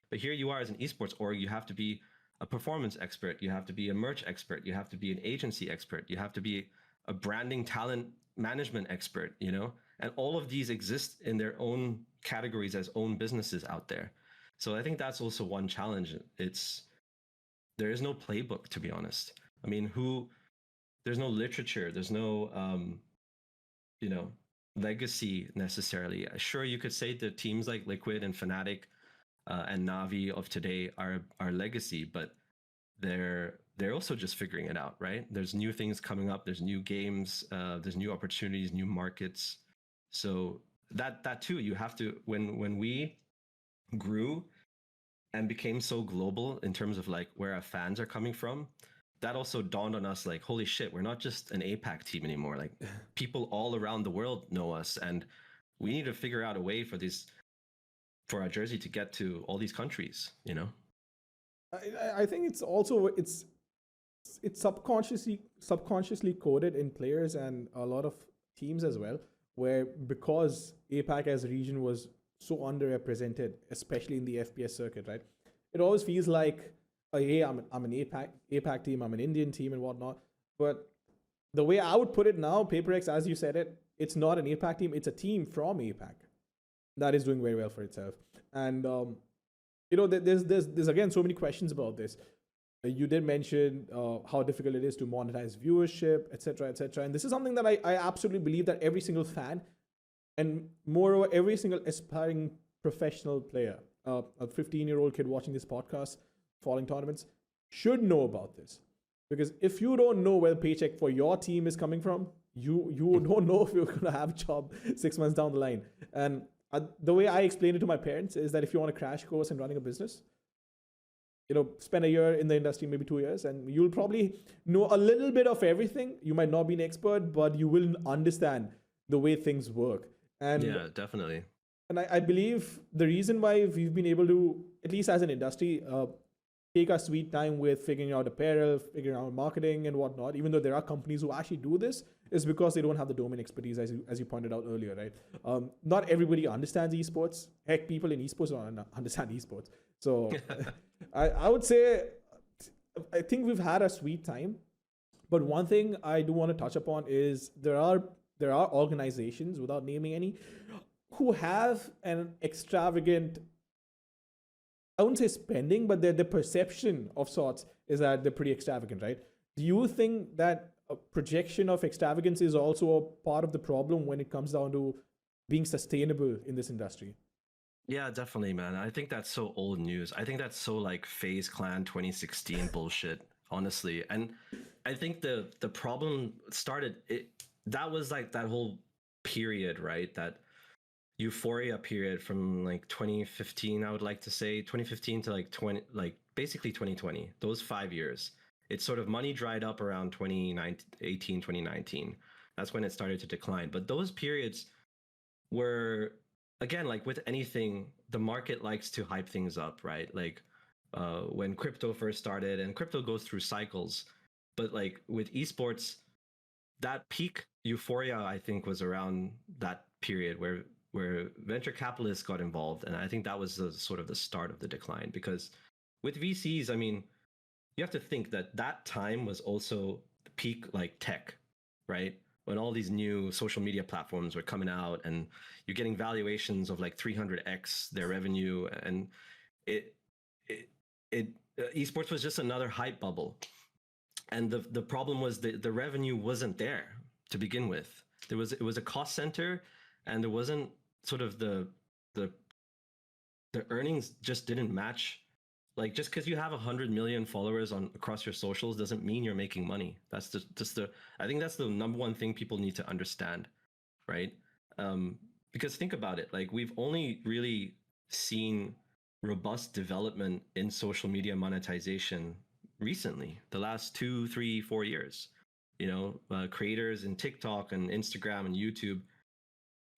But here you are as an esports org, you have to be a performance expert, you have to be a merch expert, you have to be an agency expert, you have to be a branding talent management expert, and all of these exist in their own categories as own businesses out there. So I think that's also one challenge. There is no playbook, to be honest. I mean, there's no literature, there's no, legacy necessarily. Sure, you could say that teams like Liquid and Fnatic and Navi of today are legacy, but they're also just figuring it out, right? There's new things coming up, there's new games, there's new opportunities, new markets. So that too, you have to, when we grew and became so global in terms of like where our fans are coming from, that also dawned on us like, holy shit, we're not just an APAC team anymore. Like people all around the world know us, and we need to figure out a way for our jersey to get to all these countries, I think it's also, it's subconsciously coded in players and a lot of teams as well, where because APAC as a region was so underrepresented, especially in the FPS circuit, right? It always feels like, hey, I'm an APAC team, I'm an Indian team and whatnot. But the way I would put it now, PaperX, as you said it, it's not an APAC team, it's a team from APAC that is doing very well for itself. And there's again so many questions about this. You did mention how difficult it is to monetize viewership, etc., and this is something that I absolutely believe that every single fan, and moreover every single aspiring professional player, a 15-year-old kid watching this podcast, following tournaments, should know about this. Because if you don't know where the paycheck for your team is coming from, you don't know if you're going to have a job 6 months down the line. And the way I explain it to my parents is that if you want a crash course in running a business, spend a year in the industry, maybe 2 years, and you'll probably know a little bit of everything. You might not be an expert, but you will understand the way things work. And yeah, definitely. And I believe the reason why we've been able to, at least as an industry, take our sweet time with figuring out apparel, figuring out marketing and whatnot, even though there are companies who actually do this, is because they don't have the domain expertise, as you pointed out earlier, right? Not everybody understands esports. Heck, people in esports don't understand esports. So I would say, I think we've had a sweet time. But one thing I do want to touch upon is there are organizations, without naming any, who have an extravagant, I wouldn't say spending, but the perception of sorts is that they're pretty extravagant, right? Do you think that a projection of extravagance is also a part of the problem when it comes down to being sustainable in this industry? Yeah, definitely, man. I think that's so old news. I think that's so like FaZe Clan 2016 bullshit, honestly. And I think the problem started, that was like that whole period, right? That euphoria period from like 2015, I would like to say 2015 to like basically 2020, those 5 years. It's sort of money dried up around 2018, 2019. That's when it started to decline. But those periods were again, like with anything, the market likes to hype things up, right? Like when crypto first started, and crypto goes through cycles, but like with esports, that peak euphoria, I think, was around that period where venture capitalists got involved, and I think that was the sort of the start of the decline. Because with VCs, I mean, you have to think that that time was also the peak like tech, right? When all these new social media platforms were coming out, and you're getting valuations of like 300x their revenue, and it it, it esports was just another hype bubble. And the problem was the revenue wasn't there to begin with. It was a cost center, and there wasn't sort of the the earnings just didn't match. Like, just because you have 100 million followers on across your socials doesn't mean you're making money. That's just the I think that's the number one thing people need to understand, right? Because think about it, like we've only really seen robust development in social media monetization recently, the last 2, 3, 4 years. You know, creators in TikTok and Instagram and YouTube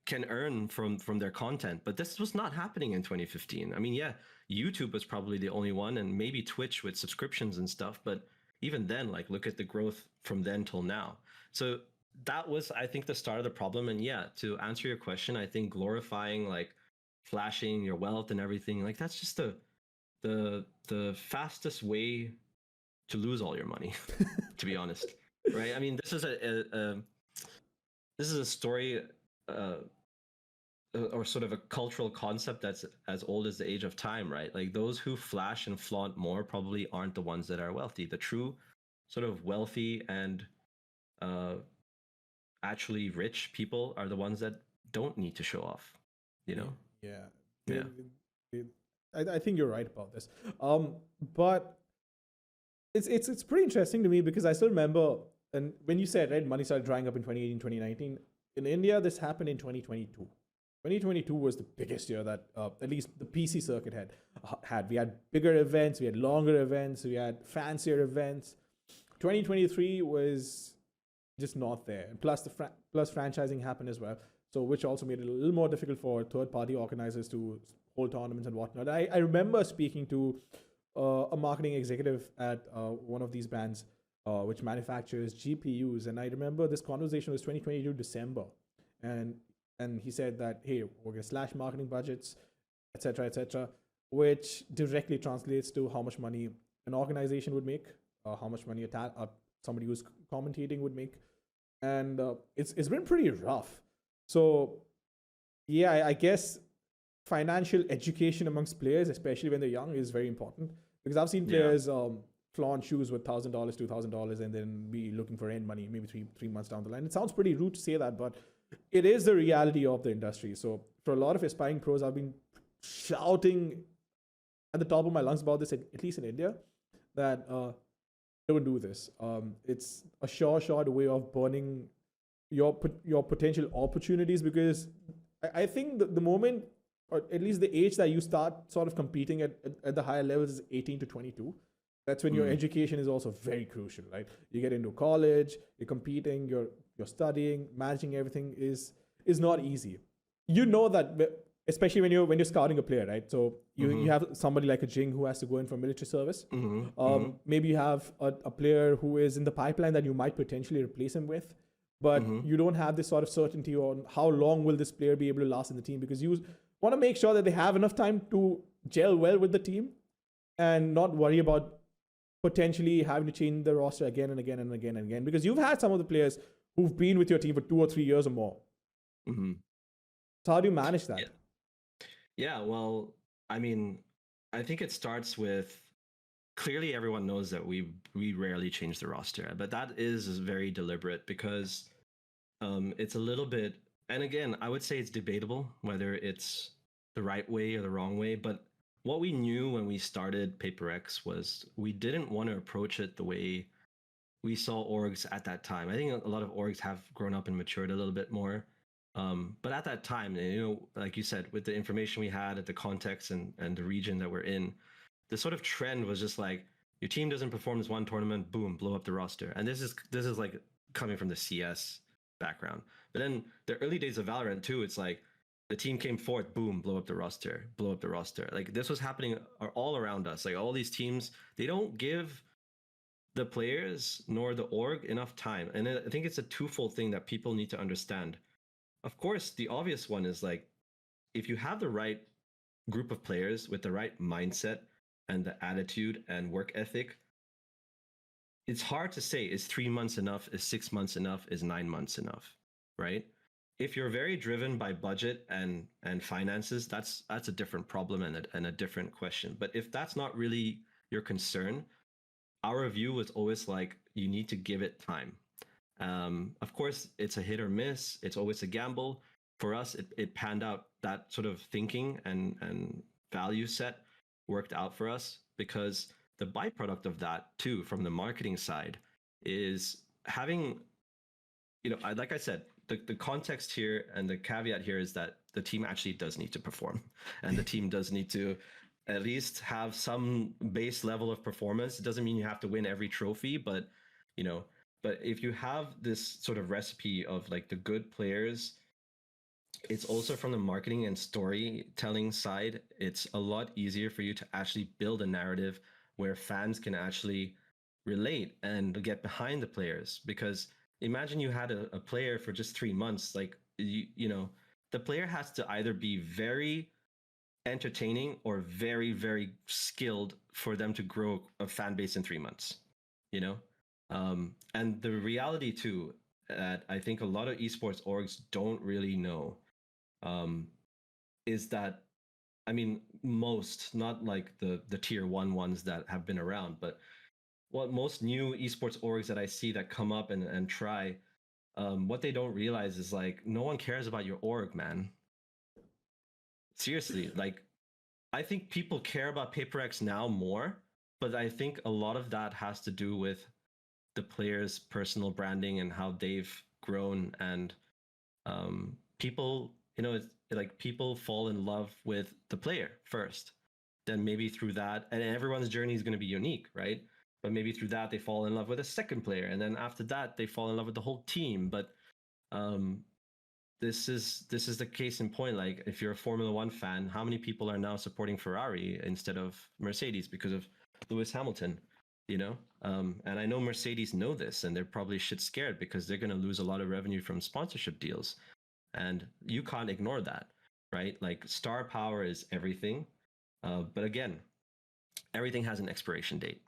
can earn from their content, but this was not happening in 2015. I mean, yeah, YouTube was probably the only one, and maybe Twitch with subscriptions and stuff, but even then, like, look at the growth from then till now. So that was, I think, the start of the problem. And yeah, to answer your question, I think glorifying like flashing your wealth and everything, like that's just the fastest way to lose all your money, to be honest. Right? I mean, this is a story, uh, or sort of a cultural concept that's as old as the age of time, right? Like those who flash and flaunt more probably aren't the ones that are wealthy. The true sort of wealthy and uh, actually rich people are the ones that don't need to show off, you know? Yeah. Yeah. I think you're right about this. But it's pretty interesting to me because I still remember, and when you said, right, money started drying up in 2018, 2019, in India, this happened in 2022. 2022 was the biggest year that at least the PC circuit had. We had bigger events, we had longer events, we had fancier events. 2023 was just not there. And plus plus franchising happened as well, so which also made it a little more difficult for third party organizers to hold tournaments and whatnot. I remember speaking to a marketing executive at one of these brands which manufactures GPUs, and I remember this conversation was 2022 December, and he said that, hey, we're gonna slash marketing budgets, etc., which directly translates to how much money an organization would make, how much money somebody who's commentating would make, and it's been pretty rough. So yeah, I guess financial education amongst players, especially when they're young, is very important, because I've seen players flaunt shoes with $1,000, $2,000, and then be looking for end money maybe three months down the line. It sounds pretty rude to say that, but it is the reality of the industry. So for a lot of aspiring pros, I've been shouting at the top of my lungs about this, at least in India, that don't do this. It's a short way of burning your potential opportunities, because I think the moment, or at least the age that you start sort of competing at the higher levels, is 18 to 22. That's when your education is also very crucial, right? You get into college, you're competing, you're studying, managing everything is not easy. You know that, especially when you're scouting a player, right? So you have somebody like a Jing who has to go in for military service. Maybe you have a player who is in the pipeline that you might potentially replace him with, but you don't have this sort of certainty on how long will this player be able to last in the team, because you want to make sure that they have enough time to gel well with the team and not worry about potentially having to change the roster again and again and again and again, because you've had some of the players who've been with your team for 2 or 3 years or more. So how do you manage that? Yeah, well, I mean, I think it starts with, clearly everyone knows that we rarely change the roster, but that is very deliberate, because it's a little bit, and again, I would say it's debatable whether it's the right way or the wrong way, but what we knew when we started PaperX was we didn't want to approach it the way we saw orgs at that time. I think a lot of orgs have grown up and matured a little bit more. But at that time, you know, like you said, with the information we had, at the context and the region that we're in, the sort of trend was just like, your team doesn't perform this one tournament, boom, blow up the roster. And this is like coming from the CS background. But then the early days of Valorant too, it's like, the team came fourth, boom, blow up the roster, blow up the roster. Like this was happening all around us. Like all these teams, they don't give the players nor the org enough time. And I think it's a twofold thing that people need to understand. Of course, the obvious one is like, if you have the right group of players with the right mindset and the attitude and work ethic, it's hard to say, is 3 months enough? Is 6 months enough? Is 9 months enough? Right? If you're very driven by budget and finances, that's a different problem and a different question. But if that's not really your concern, our view was always like, you need to give it time. Of course, it's a hit or miss. It's always a gamble. For us, it panned out. That sort of thinking and value set worked out for us, because the byproduct of that too, from the marketing side, is having, like I said, the context here and the caveat here is that the team actually does need to perform, and the team does need to at least have some base level of performance. It doesn't mean you have to win every trophy, but but if you have this sort of recipe of like the good players, it's also from the marketing and storytelling side, it's a lot easier for you to actually build a narrative where fans can actually relate and get behind the players. Because imagine you had a player for just 3 months, like the player has to either be very entertaining or very, very skilled for them to grow a fan base in 3 months, and the reality too, that I think a lot of esports orgs don't really know, is that, I mean, most, not like the tier 1 ones that have been around, but what most new esports orgs that I see that come up and try, what they don't realize is like, no one cares about your org, man. Seriously, like, I think people care about PaperX now more, but I think a lot of that has to do with the players' personal branding and how they've grown. And people, it's like people fall in love with the player first. Then maybe through that, and everyone's journey is going to be unique, right? But maybe through that, they fall in love with a second player. And then after that, they fall in love with the whole team. But this is the case in point. Like, if you're a Formula One fan, how many people are now supporting Ferrari instead of Mercedes because of Lewis Hamilton? And I know Mercedes know this, and they're probably shit scared because they're going to lose a lot of revenue from sponsorship deals, and you can't ignore that, right? Like, star power is everything, but again, everything has an expiration date.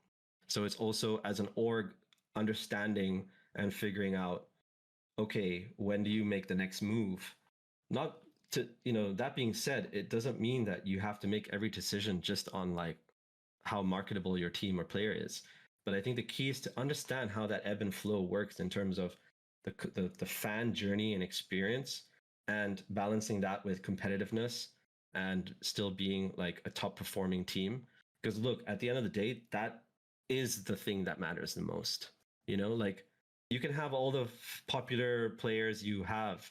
So it's also, as an org, understanding and figuring out, okay, when do you make the next move? Not to, that being said, it doesn't mean that you have to make every decision just on like how marketable your team or player is. But I think the key is to understand how that ebb and flow works in terms of the fan journey and experience, and balancing that with competitiveness and still being like a top performing team. Because look, at the end of the day, that is the thing that matters the most. Like, you can have all the popular players you have,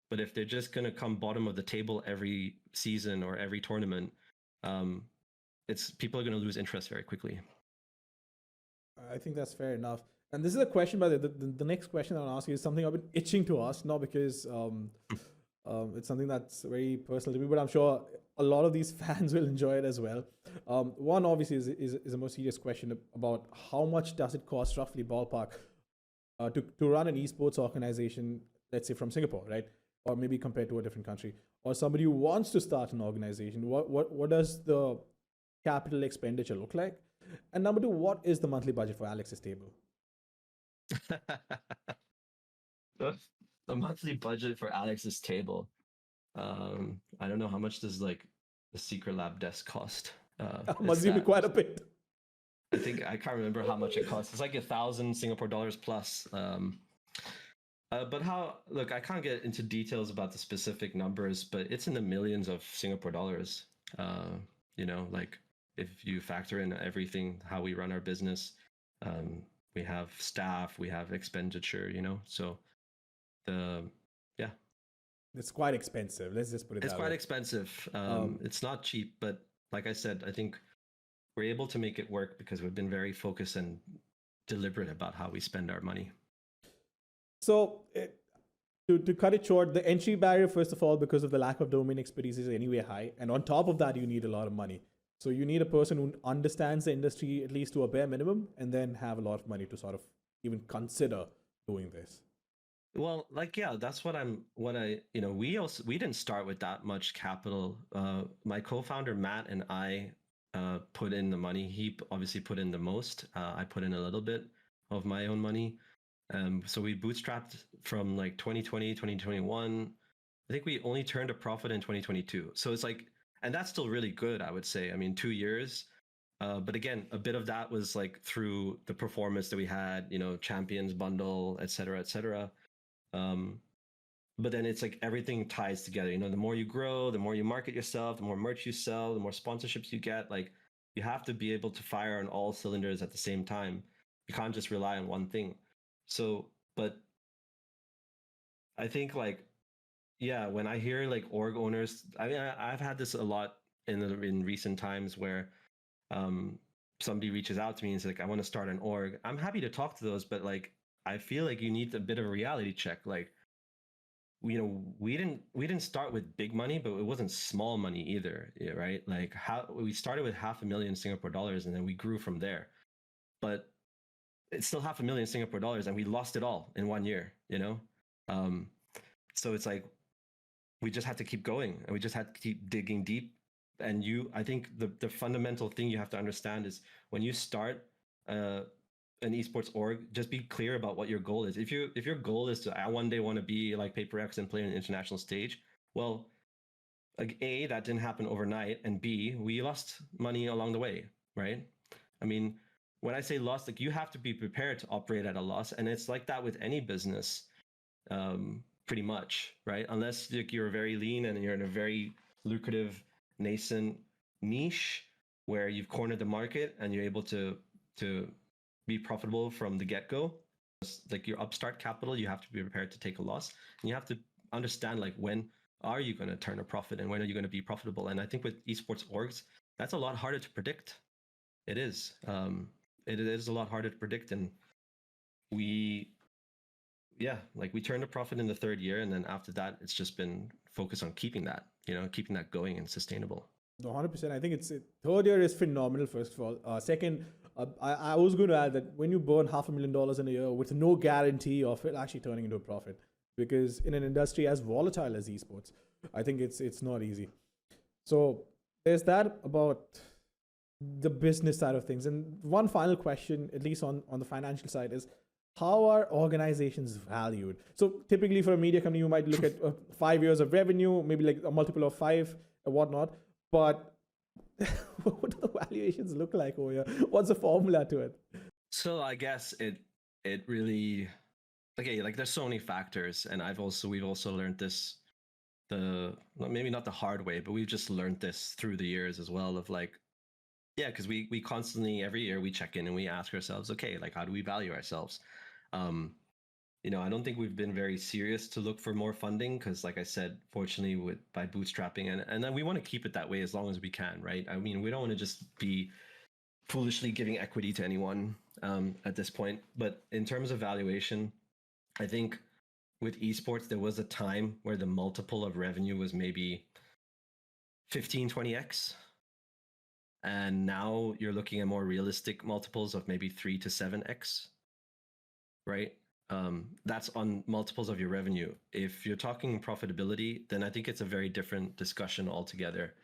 but if they're just going to come bottom of the table every season or every tournament, people are going to lose interest very quickly. I think that's fair enough. And this is a question, by the next question I want to ask you is something I've been itching to ask, not because it's something that's very personal to me, but I'm sure a lot of these fans will enjoy it as well. One obviously is a more serious question about how much does it cost, roughly ballpark, to run an esports organization, let's say from Singapore, right? Or maybe compared to a different country, or somebody who wants to start an organization. What does the capital expenditure look like? And number two, what is the monthly budget for Alex's table? The monthly budget for Alex's table. I don't know, how much does like the secret lab desk cost? Must be quite a bit. I think I can't remember how much it costs. It's like 1,000 Singapore dollars plus. But look, I can't get into details about the specific numbers, but it's in the millions of Singapore dollars. Like, if you factor in everything, how we run our business, we have staff, we have expenditure, so it's quite expensive. Let's just put it. It's quite expensive. It's not cheap, but like I said, I think we're able to make it work because we've been very focused and deliberate about how we spend our money. So to cut it short, the entry barrier, first of all, because of the lack of domain expertise, is anyway high. And on top of that, you need a lot of money. So you need a person who understands the industry at least to a bare minimum, and then have a lot of money to sort of even consider doing this. Well, like, yeah, that's what we didn't start with that much capital. My co-founder Matt and I put in the money. He obviously put in the most. I put in a little bit of my own money. So we bootstrapped from like 2020, 2021. I think we only turned a profit in 2022. So it's like, and that's still really good, I would say. I mean, 2 years. But again, a bit of that was like through the performance that we had, champions bundle, et cetera, et cetera. But then it's like everything ties together. The more you grow, the more you market yourself, the more merch you sell, the more sponsorships you get. Like, you have to be able to fire on all cylinders at the same time. You can't just rely on one thing. So, but I think like, yeah, when I hear like org owners, I mean, I've had this a lot in recent times where somebody reaches out to me and says like, I want to start an org. I'm happy to talk to those, but like, I feel like you need a bit of a reality check. Like, we didn't start with big money, but it wasn't small money either, right? Like, how we started with $500,000 Singapore dollars, and then we grew from there. But it's still $500,000 Singapore dollars, and we lost it all in 1 year. So it's like, we just had to keep going, and we just had to keep digging deep. And I think the fundamental thing you have to understand is when you start an esports org, just be clear about what your goal is. If your goal is to, I one day want to be like PaperX and play on an international stage, well, like, A, that didn't happen overnight, and B, we lost money along the way, right? I mean, when I say lost, like, you have to be prepared to operate at a loss, and it's like that with any business, pretty much, right? Unless like, you're very lean and you're in a very lucrative nascent niche where you've cornered the market and you're able to be profitable from the get-go. Like, your upstart capital, you have to be prepared to take a loss, and you have to understand like, when are you going to turn a profit and when are you going to be profitable. And I think with esports orgs, that's a lot harder to predict. It is a lot harder to predict. And we turned a profit in the 3rd year, and then after that it's just been focused on keeping that going and sustainable. 100%. I think it's 3rd year is phenomenal, first of all. Second, I was going to add that when you burn $500,000 in a year with no guarantee of it actually turning into a profit, because in an industry as volatile as esports, I think it's not easy. So there's that about the business side of things. And one final question, at least on the financial side, is how are organizations valued? So typically for a media company, you might look at 5 years of revenue, maybe like a multiple of 5 or whatnot. But what do the valuations look like over here? What's the formula to it? So I guess it really, okay, like, there's so many factors, and we've also learned this, maybe not the hard way, but we've just learned this through the years as well, of like, yeah, because we constantly, every year, we check in and we ask ourselves, okay, like, how do we value ourselves? I don't think we've been very serious to look for more funding, because, like I said, fortunately, by bootstrapping, and then we want to keep it that way as long as we can, right? I mean, we don't want to just be foolishly giving equity to anyone at this point. But in terms of valuation, I think with esports, there was a time where the multiple of revenue was maybe 15, 20x. And now you're looking at more realistic multiples of maybe 3 to 7x, right? That's on multiples of your revenue. If you're talking profitability, then I think it's a very different discussion altogether.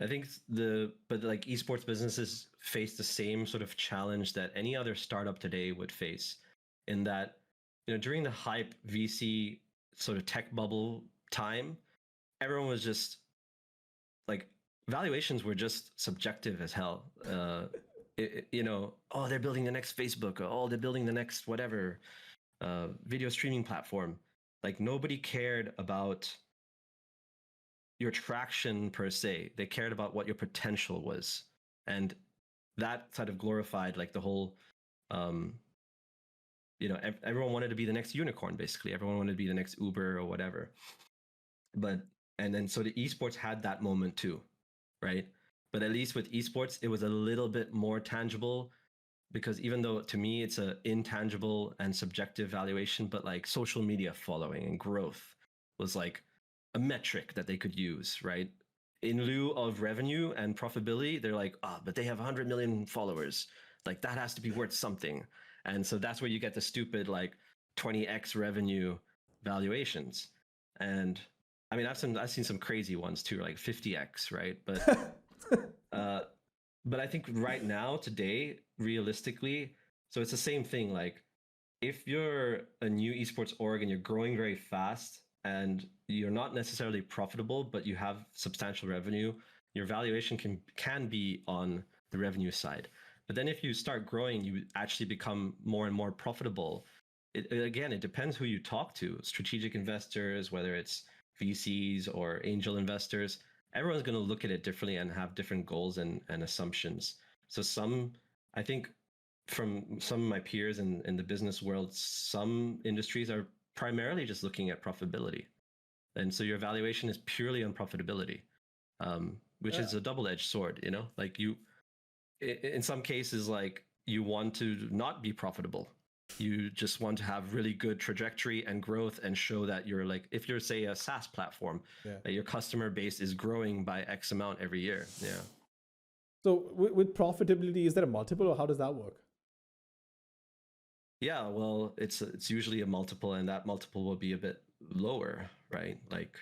I think but like, esports businesses face the same sort of challenge that any other startup today would face, in that, during the hype VC sort of tech bubble time, everyone was just like, valuations were just subjective as hell. Oh, they're building the next Facebook, or, oh, they're building the next whatever video streaming platform. Like, nobody cared about your traction per se. They cared about what your potential was, and that sort of glorified like the whole. Everyone wanted to be the next unicorn. Basically, everyone wanted to be the next Uber or whatever. And then so the esports had that moment too, right? But at least with esports, it was a little bit more tangible. because even though to me it's a intangible and subjective valuation, but like social media following and growth was like a metric that they could use, right? In lieu of revenue and profitability, they're like, but they have 100 million followers. Like that has to be worth something. And so that's where you get the stupid like 20x revenue valuations. And I mean, I've seen some crazy ones too, like 50x, right? But I think right now, today, realistically, so it's the same thing. Like, if you're a new esports org and you're growing very fast and you're not necessarily profitable, but you have substantial revenue, your valuation can be on the revenue side. But then if you start growing, you actually become more and more profitable. Again, it depends who you talk to, strategic investors, whether it's VCs or angel investors. Everyone's going to look at it differently and have different goals and assumptions. So I think from some of my peers in the business world, some industries are primarily just looking at profitability. And so your valuation is purely on profitability, which is a double-edged sword, you know, like in some cases, like you want to not be profitable. You just want to have really good trajectory and growth and show that you're like, if you're say a SaaS platform, that your customer base is growing by X amount every year. Yeah. So with profitability, is there a multiple or how does that work? Yeah, well, it's usually a multiple, and that multiple will be a bit lower, right? Like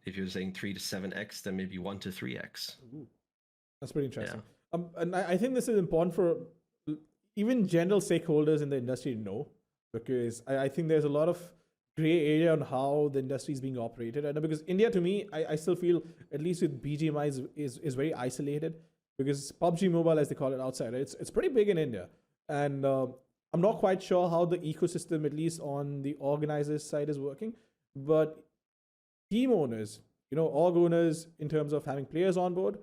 if you're saying 3 to 7x, then maybe 1 to 3x. Ooh, that's pretty interesting. Yeah. And I think this is important for even general stakeholders in the industry to know, because I think there's a lot of gray area on how the industry is being operated. And because India, to me, I still feel, at least with BGMI, is very isolated, because PUBG Mobile, as they call it outside, it's pretty big in India. And I'm not quite sure how the ecosystem, at least on the organizers side, is working. But team owners, org owners, in terms of having players on board,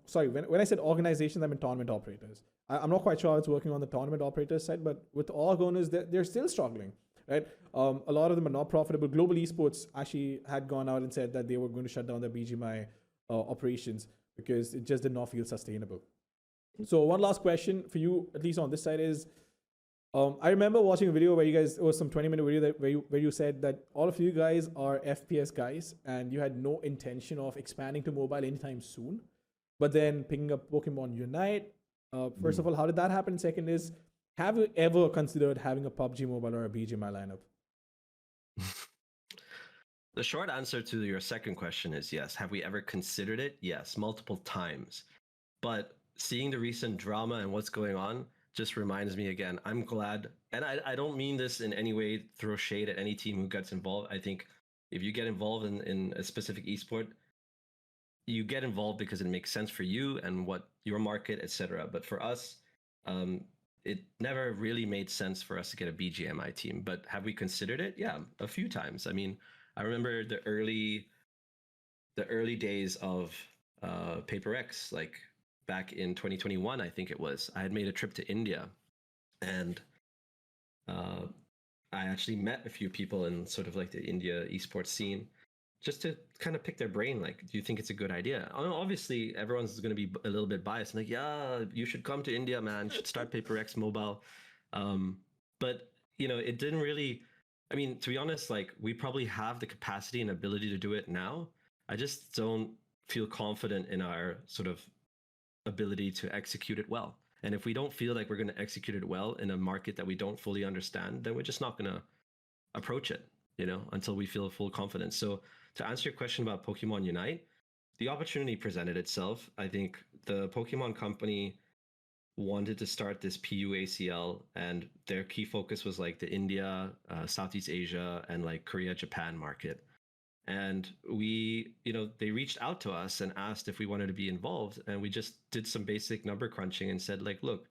sorry, when I said organizations, I mean tournament operators. I'm not quite sure how it's working on the tournament operators side, but with org owners, they're still struggling, right? A lot of them are not profitable. Global Esports actually had gone out and said that they were going to shut down their BGMI operations because it just did not feel sustainable. So one last question for you, at least on this side, is I remember watching a video where you guys, it was some 20-minute video where you said that all of you guys are FPS guys and you had no intention of expanding to mobile anytime soon. But then picking up Pokemon Unite, first of all, how did that happen? Second is, have you ever considered having a PUBG Mobile or a BGMI lineup? The short answer to your second question is yes. Have we ever considered it? Yes, multiple times. But seeing the recent drama and what's going on just reminds me again, I'm glad, and I don't mean this in any way throw shade at any team who gets involved. I think if you get involved in a specific esport, you get involved because it makes sense for you and what your market, etc. But for us, it never really made sense for us to get a BGMI team. But have we considered it? Yeah, a few times. I mean, I remember the early days of PaperX, like back in 2021, I think it was. I had made a trip to India, and I actually met a few people in sort of like the India esports scene, just to kind of pick their brain. Like, do you think it's a good idea? Obviously, everyone's going to be a little bit biased. Like, yeah, you should come to India, man. You should start PaperX Mobile. But, it didn't really... I mean, to be honest, like, we probably have the capacity and ability to do it now. I just don't feel confident in our sort of ability to execute it well. And if we don't feel like we're going to execute it well in a market that we don't fully understand, then we're just not going to approach it, until we feel full confidence. So to answer your question about Pokemon Unite, the opportunity presented itself. I think the Pokemon company wanted to start this PUACL, and their key focus was like the India, Southeast Asia, and like Korea, Japan market. And they reached out to us and asked if we wanted to be involved. And we just did some basic number crunching and said, like, look,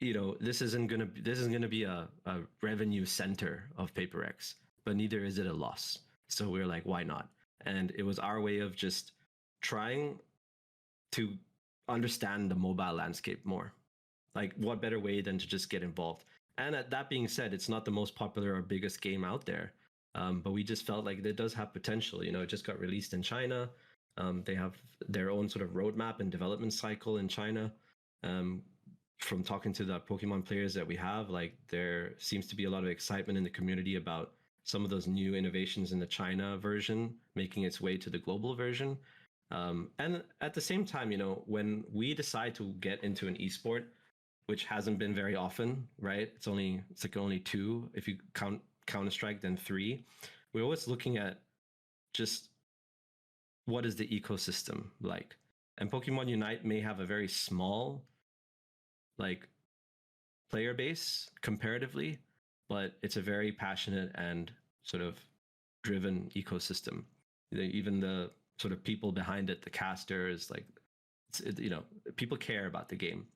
this isn't gonna be a revenue center of PaperX, but neither is it a loss. So we were like, why not? And it was our way of just trying to understand the mobile landscape more. Like, what better way than to just get involved? And that being said, it's not the most popular or biggest game out there, but we just felt like it does have potential. It just got released in China. They have their own sort of roadmap and development cycle in China. from talking to the Pokemon players that we have, like there seems to be a lot of excitement in the community about some of those new innovations in the China version making its way to the global version. And at the same time, when we decide to get into an esport, which hasn't been very often, right? It's like only two if you count Counter-Strike, then three. We're always looking at just what is the ecosystem like, and Pokemon Unite may have a very small like player base comparatively, but it's a very passionate and sort of driven ecosystem. Even the sort of people behind it, the casters, like people care about the game.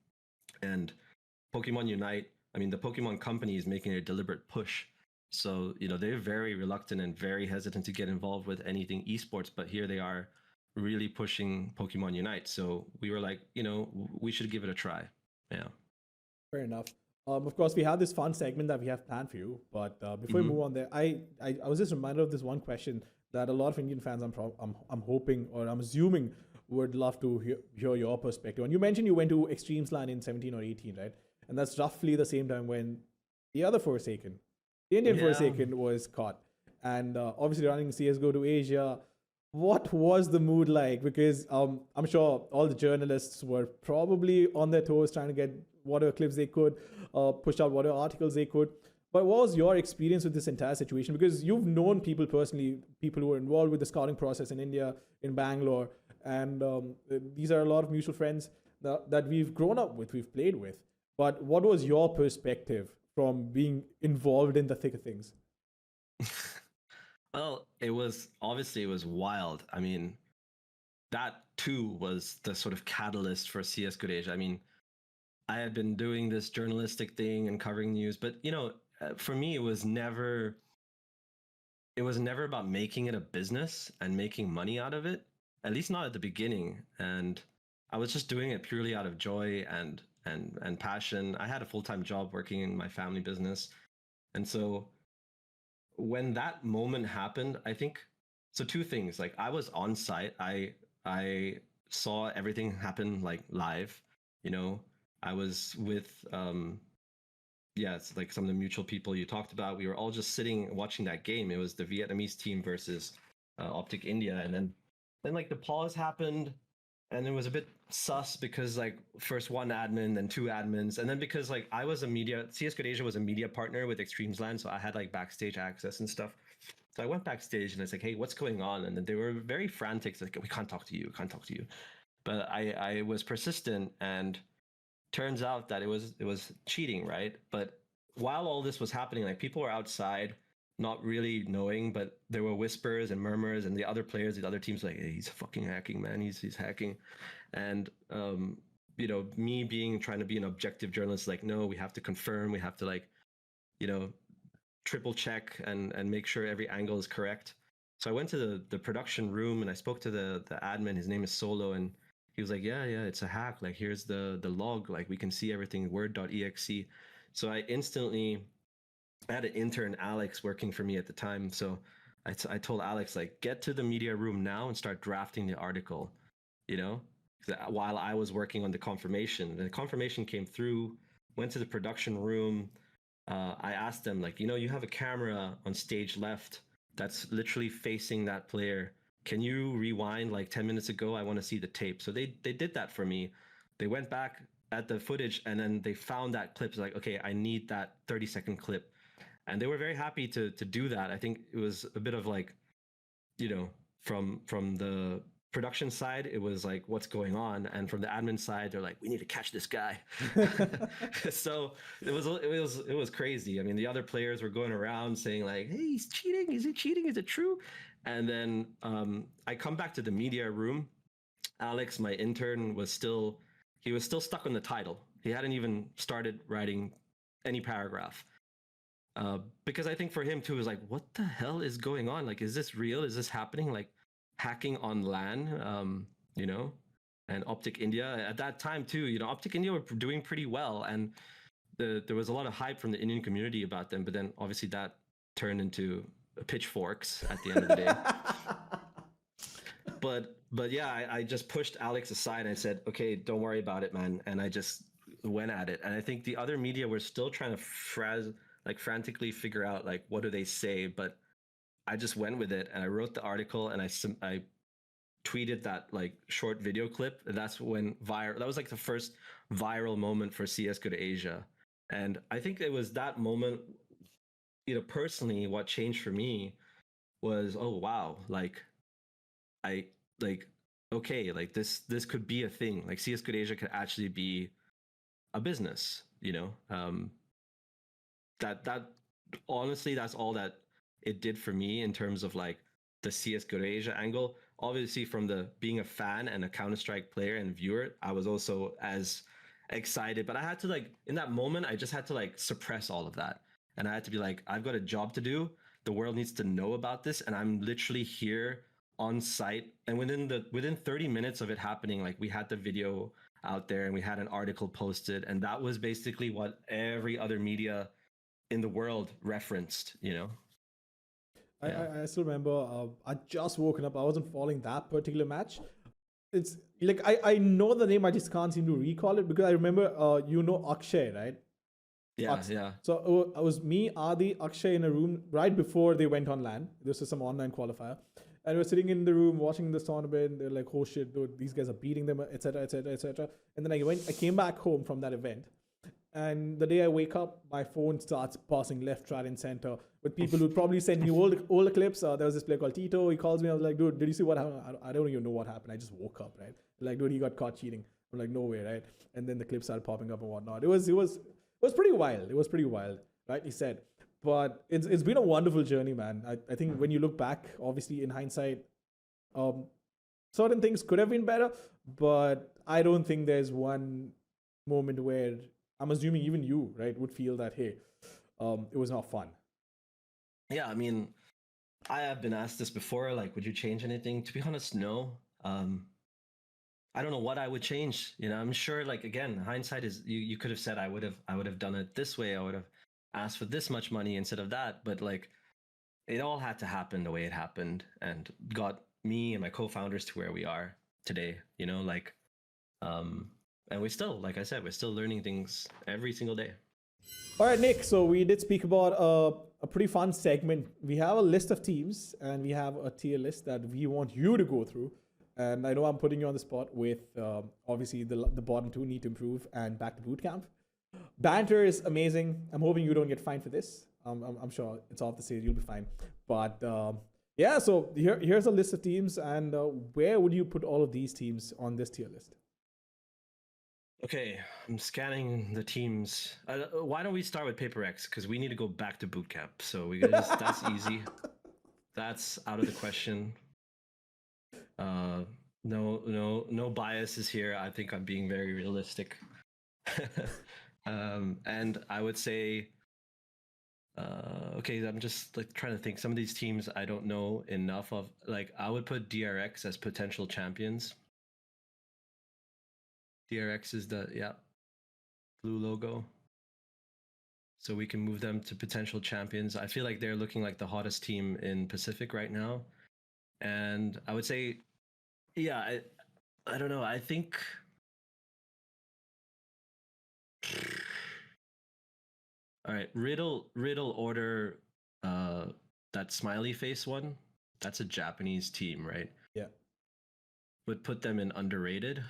And Pokemon Unite, I mean, the Pokemon company is making a deliberate push. So, they're very reluctant and very hesitant to get involved with anything esports, but here they are really pushing Pokemon Unite. So we were like, we should give it a try. Yeah. Fair enough. Of course, we have this fun segment that we have planned for you. But before we move on there, I was just reminded of this one question that a lot of Indian fans, I'm hoping or I'm assuming would love to hear your perspective. And you mentioned you went to Extremes LAN in 17 or 18, right? And that's roughly the same time when the other Forsaken, the Indian Forsaken, was caught. And obviously running CSGO to Asia. What was the mood like? Because I'm sure all the journalists were probably on their toes trying to get whatever clips they could, push out whatever articles they could. But what was your experience with this entire situation? Because you've known people personally, people who were involved with the scouting process in India, in Bangalore, and these are a lot of mutual friends that we've grown up with, we've played with. But what was your perspective from being involved in the thick of things? Well, it was wild. I mean, that too was the sort of catalyst for CS:GO Asia. I mean, I had been doing this journalistic thing and covering news, but for me, it was never about making it a business and making money out of it. At least not at the beginning. And I was just doing it purely out of joy and passion. I had a full-time job working in my family business, and so when that moment happened, I think so. Two things. Like I was on site. I saw everything happen like live. I was with it's like some of the mutual people you talked about. We were all just sitting watching that game. It was the Vietnamese team versus Optic India, and then like the pause happened, and it was a bit sus because like first one admin, then two admins, and then because like I was CS:GO Asia was a media partner with Extremes LAN, so I had like backstage access and stuff. So I went backstage and I was like, hey, what's going on? And then they were very frantic, like, we can't talk to you, But I was persistent, and turns out that it was cheating, right? But while all this was happening, like people were outside not really knowing, but there were whispers and murmurs, and the other players, the other teams, like, hey, he's fucking hacking, man. He's hacking. And me trying to be an objective journalist, like, no, we have to confirm, we have to like, triple check and make sure every angle is correct. So I went to the production room and I spoke to the admin. His name is Solo, and he was like, yeah, it's a hack. Like, here's the log. Like, we can see everything, word.exe. So I had an intern, Alex, working for me at the time. So I told Alex, like, get to the media room now and start drafting the article, while I was working on the confirmation. And the confirmation came through, went to the production room. I asked them, like, you have a camera on stage left that's literally facing that player. Can you rewind like 10 minutes ago? I want to see the tape. So they did that for me. They went back at the footage and then they found that clip. It's like, okay, I need that 30-second clip. And they were very happy to do that. I think it was a bit of like, from the production side, it was like, what's going on? And from the admin side, they're like, we need to catch this guy. So it was crazy. I mean, the other players were going around saying like, hey, he's cheating. Is he cheating? Is it true? And then I come back to the media room. Alex, my intern, was still stuck on the title. He hadn't even started writing any paragraph. Because I think for him too, it was like, what the hell is going on? Like, is this real? Is this happening? Like, hacking on LAN, and Optic India at that time too. Optic India were doing pretty well, and there was a lot of hype from the Indian community about them. But then obviously that turned into pitchforks at the end of the day. But yeah, I just pushed Alex aside and I said, okay, don't worry about it, man. And I just went at it, and I think the other media were still trying to frantically figure out like what do they say, but I just went with it and I wrote the article and I tweeted that like short video clip. And that's when that was like the first viral moment for CS Go to Asia. And I think it was that moment, personally, what changed for me was, oh wow, like I like okay, like this could be a thing. Like CS Go to Asia could actually be a business, that honestly, that's all that it did for me in terms of like the CS Go to Asia angle. Obviously, from the being a fan and a Counter-Strike player and viewer, I was also as excited, but I had to like in that moment, I just had to like suppress all of that. And I had to be like, I've got a job to do. The world needs to know about this. And I'm literally here on site. And within 30 minutes of it happening, like we had the video out there and we had an article posted. And that was basically what every other media in the world referenced, Yeah. I still remember I just woken up. I wasn't following that particular match. It's like I know the name, I just can't seem to recall it because I remember Akshay, right? Yeah, yeah. So it was me, Adi, Akshay in a room right before they went on LAN. This was some online qualifier. And we're sitting in the room watching this tournament. They're like, oh shit, dude, these guys are beating them, etc., etc., etc. And then I came back home from that event. And the day I wake up, my phone starts passing left, right, and center with people who probably sent me older clips. There was this player called Tito. He calls me. I was like, dude, did you see what happened? I don't even know what happened. I just woke up, right? Like, dude, he got caught cheating. I'm like, no way, right? And then the clips started popping up and whatnot. It was pretty wild. It was pretty wild, right? He said, but it's been a wonderful journey, man. I think when you look back, obviously in hindsight, certain things could have been better, but I don't think there's one moment where I'm assuming even you, right, would feel that, hey, it was not fun. Yeah, I mean, I have been asked this before, like, would you change anything? To be honest, no. I don't know what I would change. I'm sure, like, again, hindsight is you could have said I would have done it this way. I would have asked for this much money instead of that. But like, it all had to happen the way it happened and got me and my co-founders to where we are today. And we still, like I said, we're still learning things every single day. All right, Nick. So we did speak about a pretty fun segment. We have a list of teams and we have a tier list that we want you to go through. And I know I'm putting you on the spot with obviously the bottom two need to improve and back to boot camp. Banter is amazing. I'm hoping you don't get fined for this. I'm sure it's off the stage. You'll be fine. But yeah, so here's a list of teams. And where would you put all of these teams on this tier list? Okay, I'm scanning the teams. Why don't we start with PaperX? Because we need to go back to boot camp. So we that's easy. That's out of the question. No biases here. I think I'm being very realistic. And I would say, okay, I'm just like trying to think. Some of these teams I don't know enough of. Like, I would put DRX as potential champions. DRX is the blue logo. So we can move them to potential champions. I feel like they're looking like the hottest team in Pacific right now. And I would say, yeah, I don't know. I think all right, Riddle order that smiley face one. That's a Japanese team, right? Yeah. Would put them in underrated.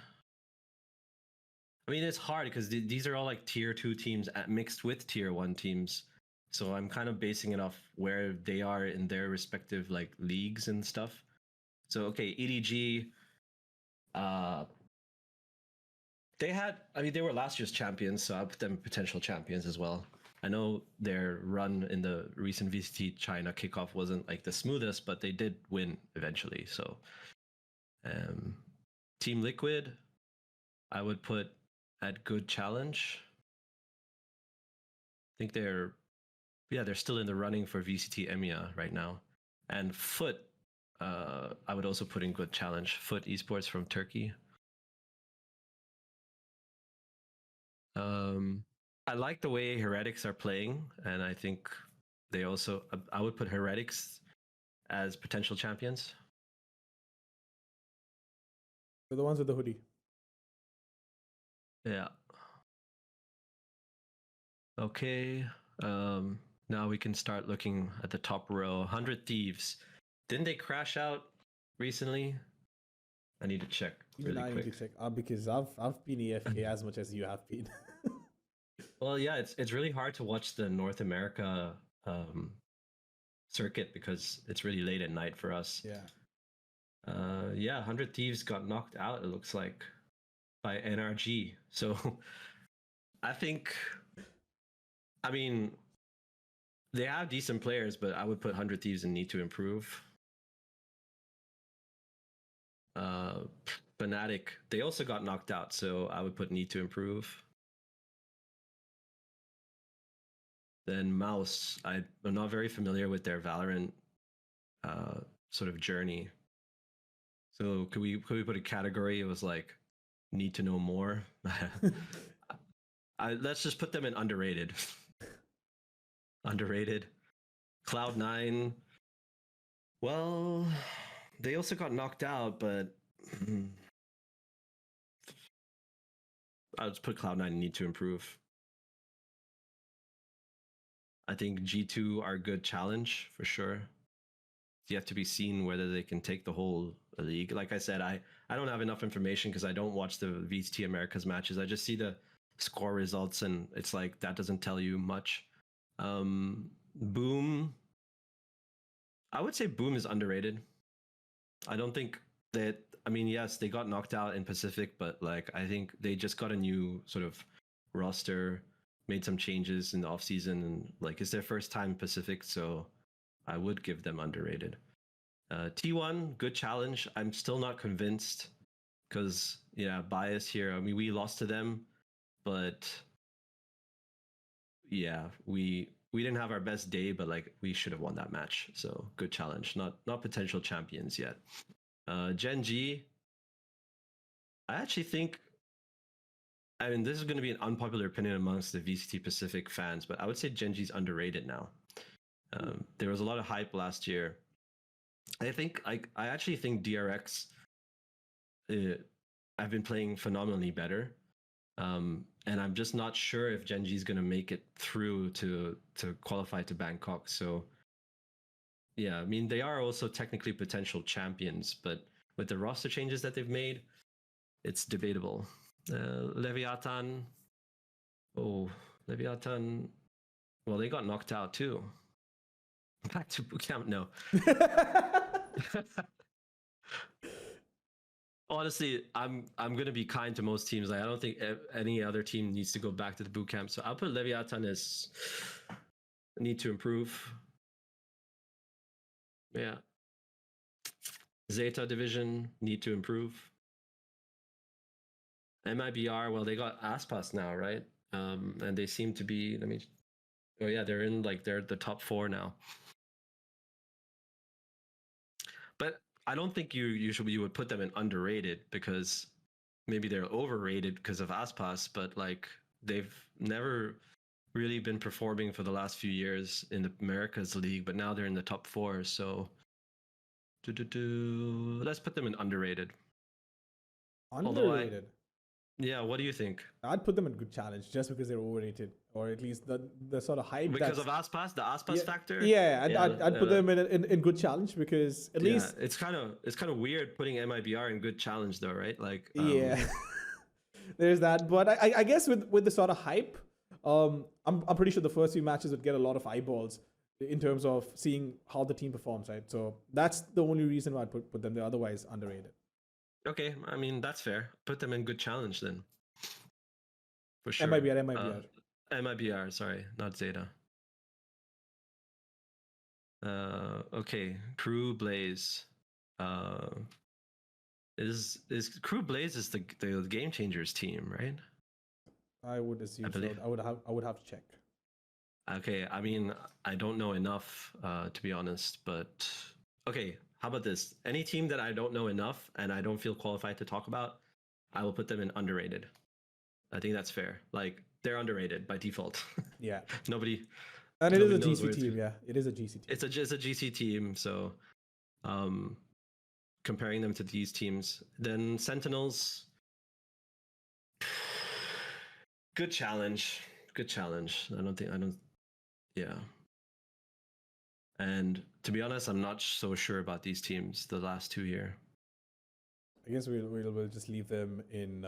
I mean, it's hard because these are all like tier 2 teams mixed with tier 1 teams. So I'm kind of basing it off where they are in their respective like leagues and stuff. So okay, EDG, they were last year's champions, so I'll put them potential champions as well. I know their run in the recent VCT China kickoff wasn't like the smoothest, but they did win eventually. So Team Liquid, I would put at good challenge. I think they're still in the running for VCT EMEA right now. And Foot, I would also put in good challenge. Foot Esports from Turkey. I like the way Heretics are playing, and I think they also, I would put Heretics as potential champions. They're the ones with the hoodie. Yeah. Okay. Now we can start looking at the top row. 100 Thieves. Didn't they crash out recently? I need to check really I quick. need to check because I've been AFK as much as you have been. Well, yeah, it's really hard to watch the North America circuit because it's really late at night for us. Yeah. Yeah, 100 Thieves got knocked out, it looks like, by NRG. So I think, I mean, they have decent players, but I would put 100 Thieves in need to improve. Fnatic, they also got knocked out, so I would put need to improve. Then Mouse, I'm not very familiar with their Valorant sort of journey. So could we put a category? It was like need to know more. Let's just put them in underrated. Underrated. Cloud9. Well, they also got knocked out, but I'll just put Cloud9 need to improve. I think G2 are a good challenge for sure. Yet to be seen whether they can take the whole league. Like I said, I don't have enough information because I don't watch the VT Americas matches. I just see the score results and it's like that doesn't tell you much. Boom. I would say Boom is underrated. I don't think that, I mean, yes, they got knocked out in Pacific, but like I think they just got a new sort of roster, made some changes in the offseason, and like it's their first time in Pacific, so I would give them underrated. T1, good challenge. I'm still not convinced because, yeah, bias here. I mean, we lost to them, but yeah, we didn't have our best day, but like we should have won that match. So good challenge. Not potential champions yet. Gen G, I actually think, I mean, this is going to be an unpopular opinion amongst the VCT Pacific fans, but I would say Gen G's underrated now. There was a lot of hype last year. I actually think DRX have been playing phenomenally better. And I'm just not sure if Gen G is going to make it through to qualify to Bangkok. So yeah, I mean, they are also technically potential champions, but with the roster changes that they've made, it's debatable. Leviathan. Oh, Leviathan. Well, they got knocked out too. Back to bootcamp, no. Honestly, I'm gonna be kind to most teams. Like I don't think any other team needs to go back to the boot camp. So I'll put Leviathan as need to improve. Yeah. Zeta division need to improve. MIBR, well, they got Aspas now, right? And they seem to be. Oh yeah, they're in like they're the top 4 now. But I don't think you would put them in underrated because maybe they're overrated because of Aspas, but like they've never really been performing for the last few years in the Americas League, but now they're in the top 4. So let's put them in underrated. Underrated. Yeah, what do you think? I'd put them in good challenge just because they're overrated, or at least the sort of hype because of Aspas, the Aspas factor. Yeah, I'd put them in good challenge because at least it's kind of weird putting MIBR in good challenge though, right? Like yeah, there's that. But I guess with the sort of hype, I'm pretty sure the first few matches would get a lot of eyeballs in terms of seeing how the team performs, right? So that's the only reason why I'd put them there. Otherwise, underrated. Okay, I mean that's fair. Put them in good challenge then. For sure. MIBR. MIBR, sorry, not Zeta. Okay, Crew Blaze. Is Crew Blaze is the Game Changers team, right? I would assume so. I would have to check. Okay, I mean I don't know enough to be honest, but okay. How about this? Any team that I don't know enough and I don't feel qualified to talk about, I will put them in underrated. I think that's fair. Like they're underrated by default. Yeah. Nobody. And it is a GC team. Yeah, it is a GC team. It's a GC team. So, comparing them to these teams, then Sentinels. Good challenge. good challenge. I don't. Yeah. And to be honest, I'm not so sure about these teams the last 2 year. I guess we'll just leave them in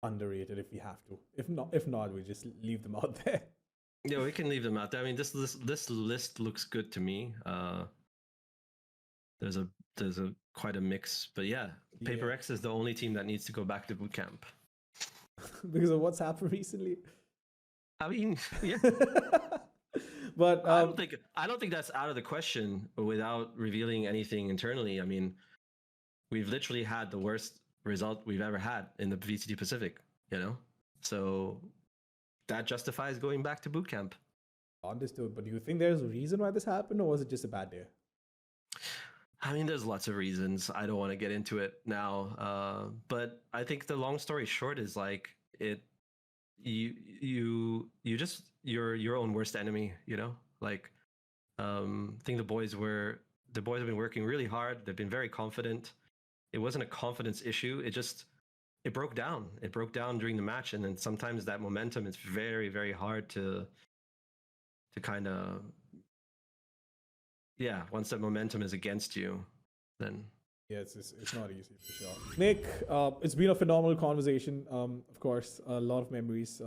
underrated if we have to. If not, we just leave them out there. Yeah, we can leave them out there. I mean, this list looks good to me. There's a quite a mix, but yeah, PaperX is the only team that needs to go back to boot camp because of what's happened recently. I mean, yeah. But I don't think that's out of the question without revealing anything internally. I mean, we've literally had the worst result we've ever had in the VCT Pacific, you know? So that justifies going back to boot camp. Understood. But do you think there's a reason why this happened, or was it just a bad day? I mean, there's lots of reasons. I don't want to get into it now. But I think the long story short is like you're your own worst enemy, you know? Like, I think the boys have been working really hard. They've been very confident. It wasn't a confidence issue. It broke down. It broke down during the match. And then sometimes that momentum is very, very hard to kind of, yeah, once that momentum is against you, then yeah, it's not easy for sure. Nick, it's been a phenomenal conversation. Of course, a lot of memories,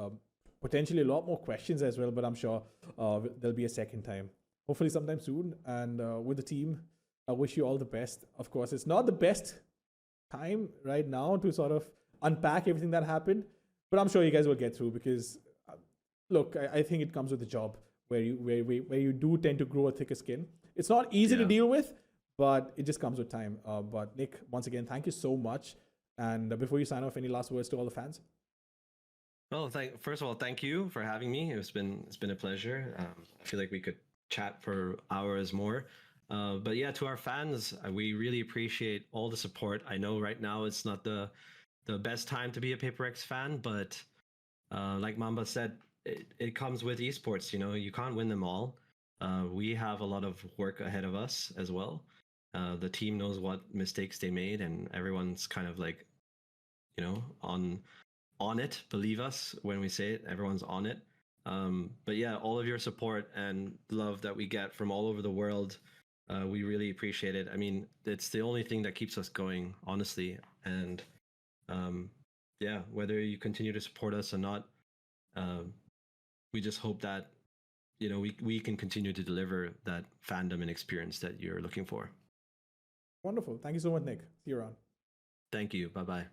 potentially a lot more questions as well, but I'm sure there'll be a second time, hopefully sometime soon. And with the team, I wish you all the best. Of course, it's not the best time right now to sort of unpack everything that happened, but I'm sure you guys will get through because, look, I think it comes with the job where you do tend to grow a thicker skin. It's not easy to deal with, but it just comes with time. But Nick, once again, thank you so much. And before you sign off, any last words to all the fans? Well, first of all, thank you for having me. It's been a pleasure. I feel like we could chat for hours more. But yeah, to our fans, we really appreciate all the support. I know right now it's not the best time to be a PaperX fan, but like Mamba said, it comes with esports. You know, you can't win them all. We have a lot of work ahead of us as well. The team knows what mistakes they made, and everyone's kind of like, you know, on it. Believe us when we say it. Everyone's on it. But yeah, all of your support and love that we get from all over the world, we really appreciate it. I mean, it's the only thing that keeps us going, honestly. And yeah, whether you continue to support us or not, we just hope that, you know, we can continue to deliver that fandom and experience that you're looking for. Wonderful. Thank you so much, Nick. See you around. Thank you. Bye-bye.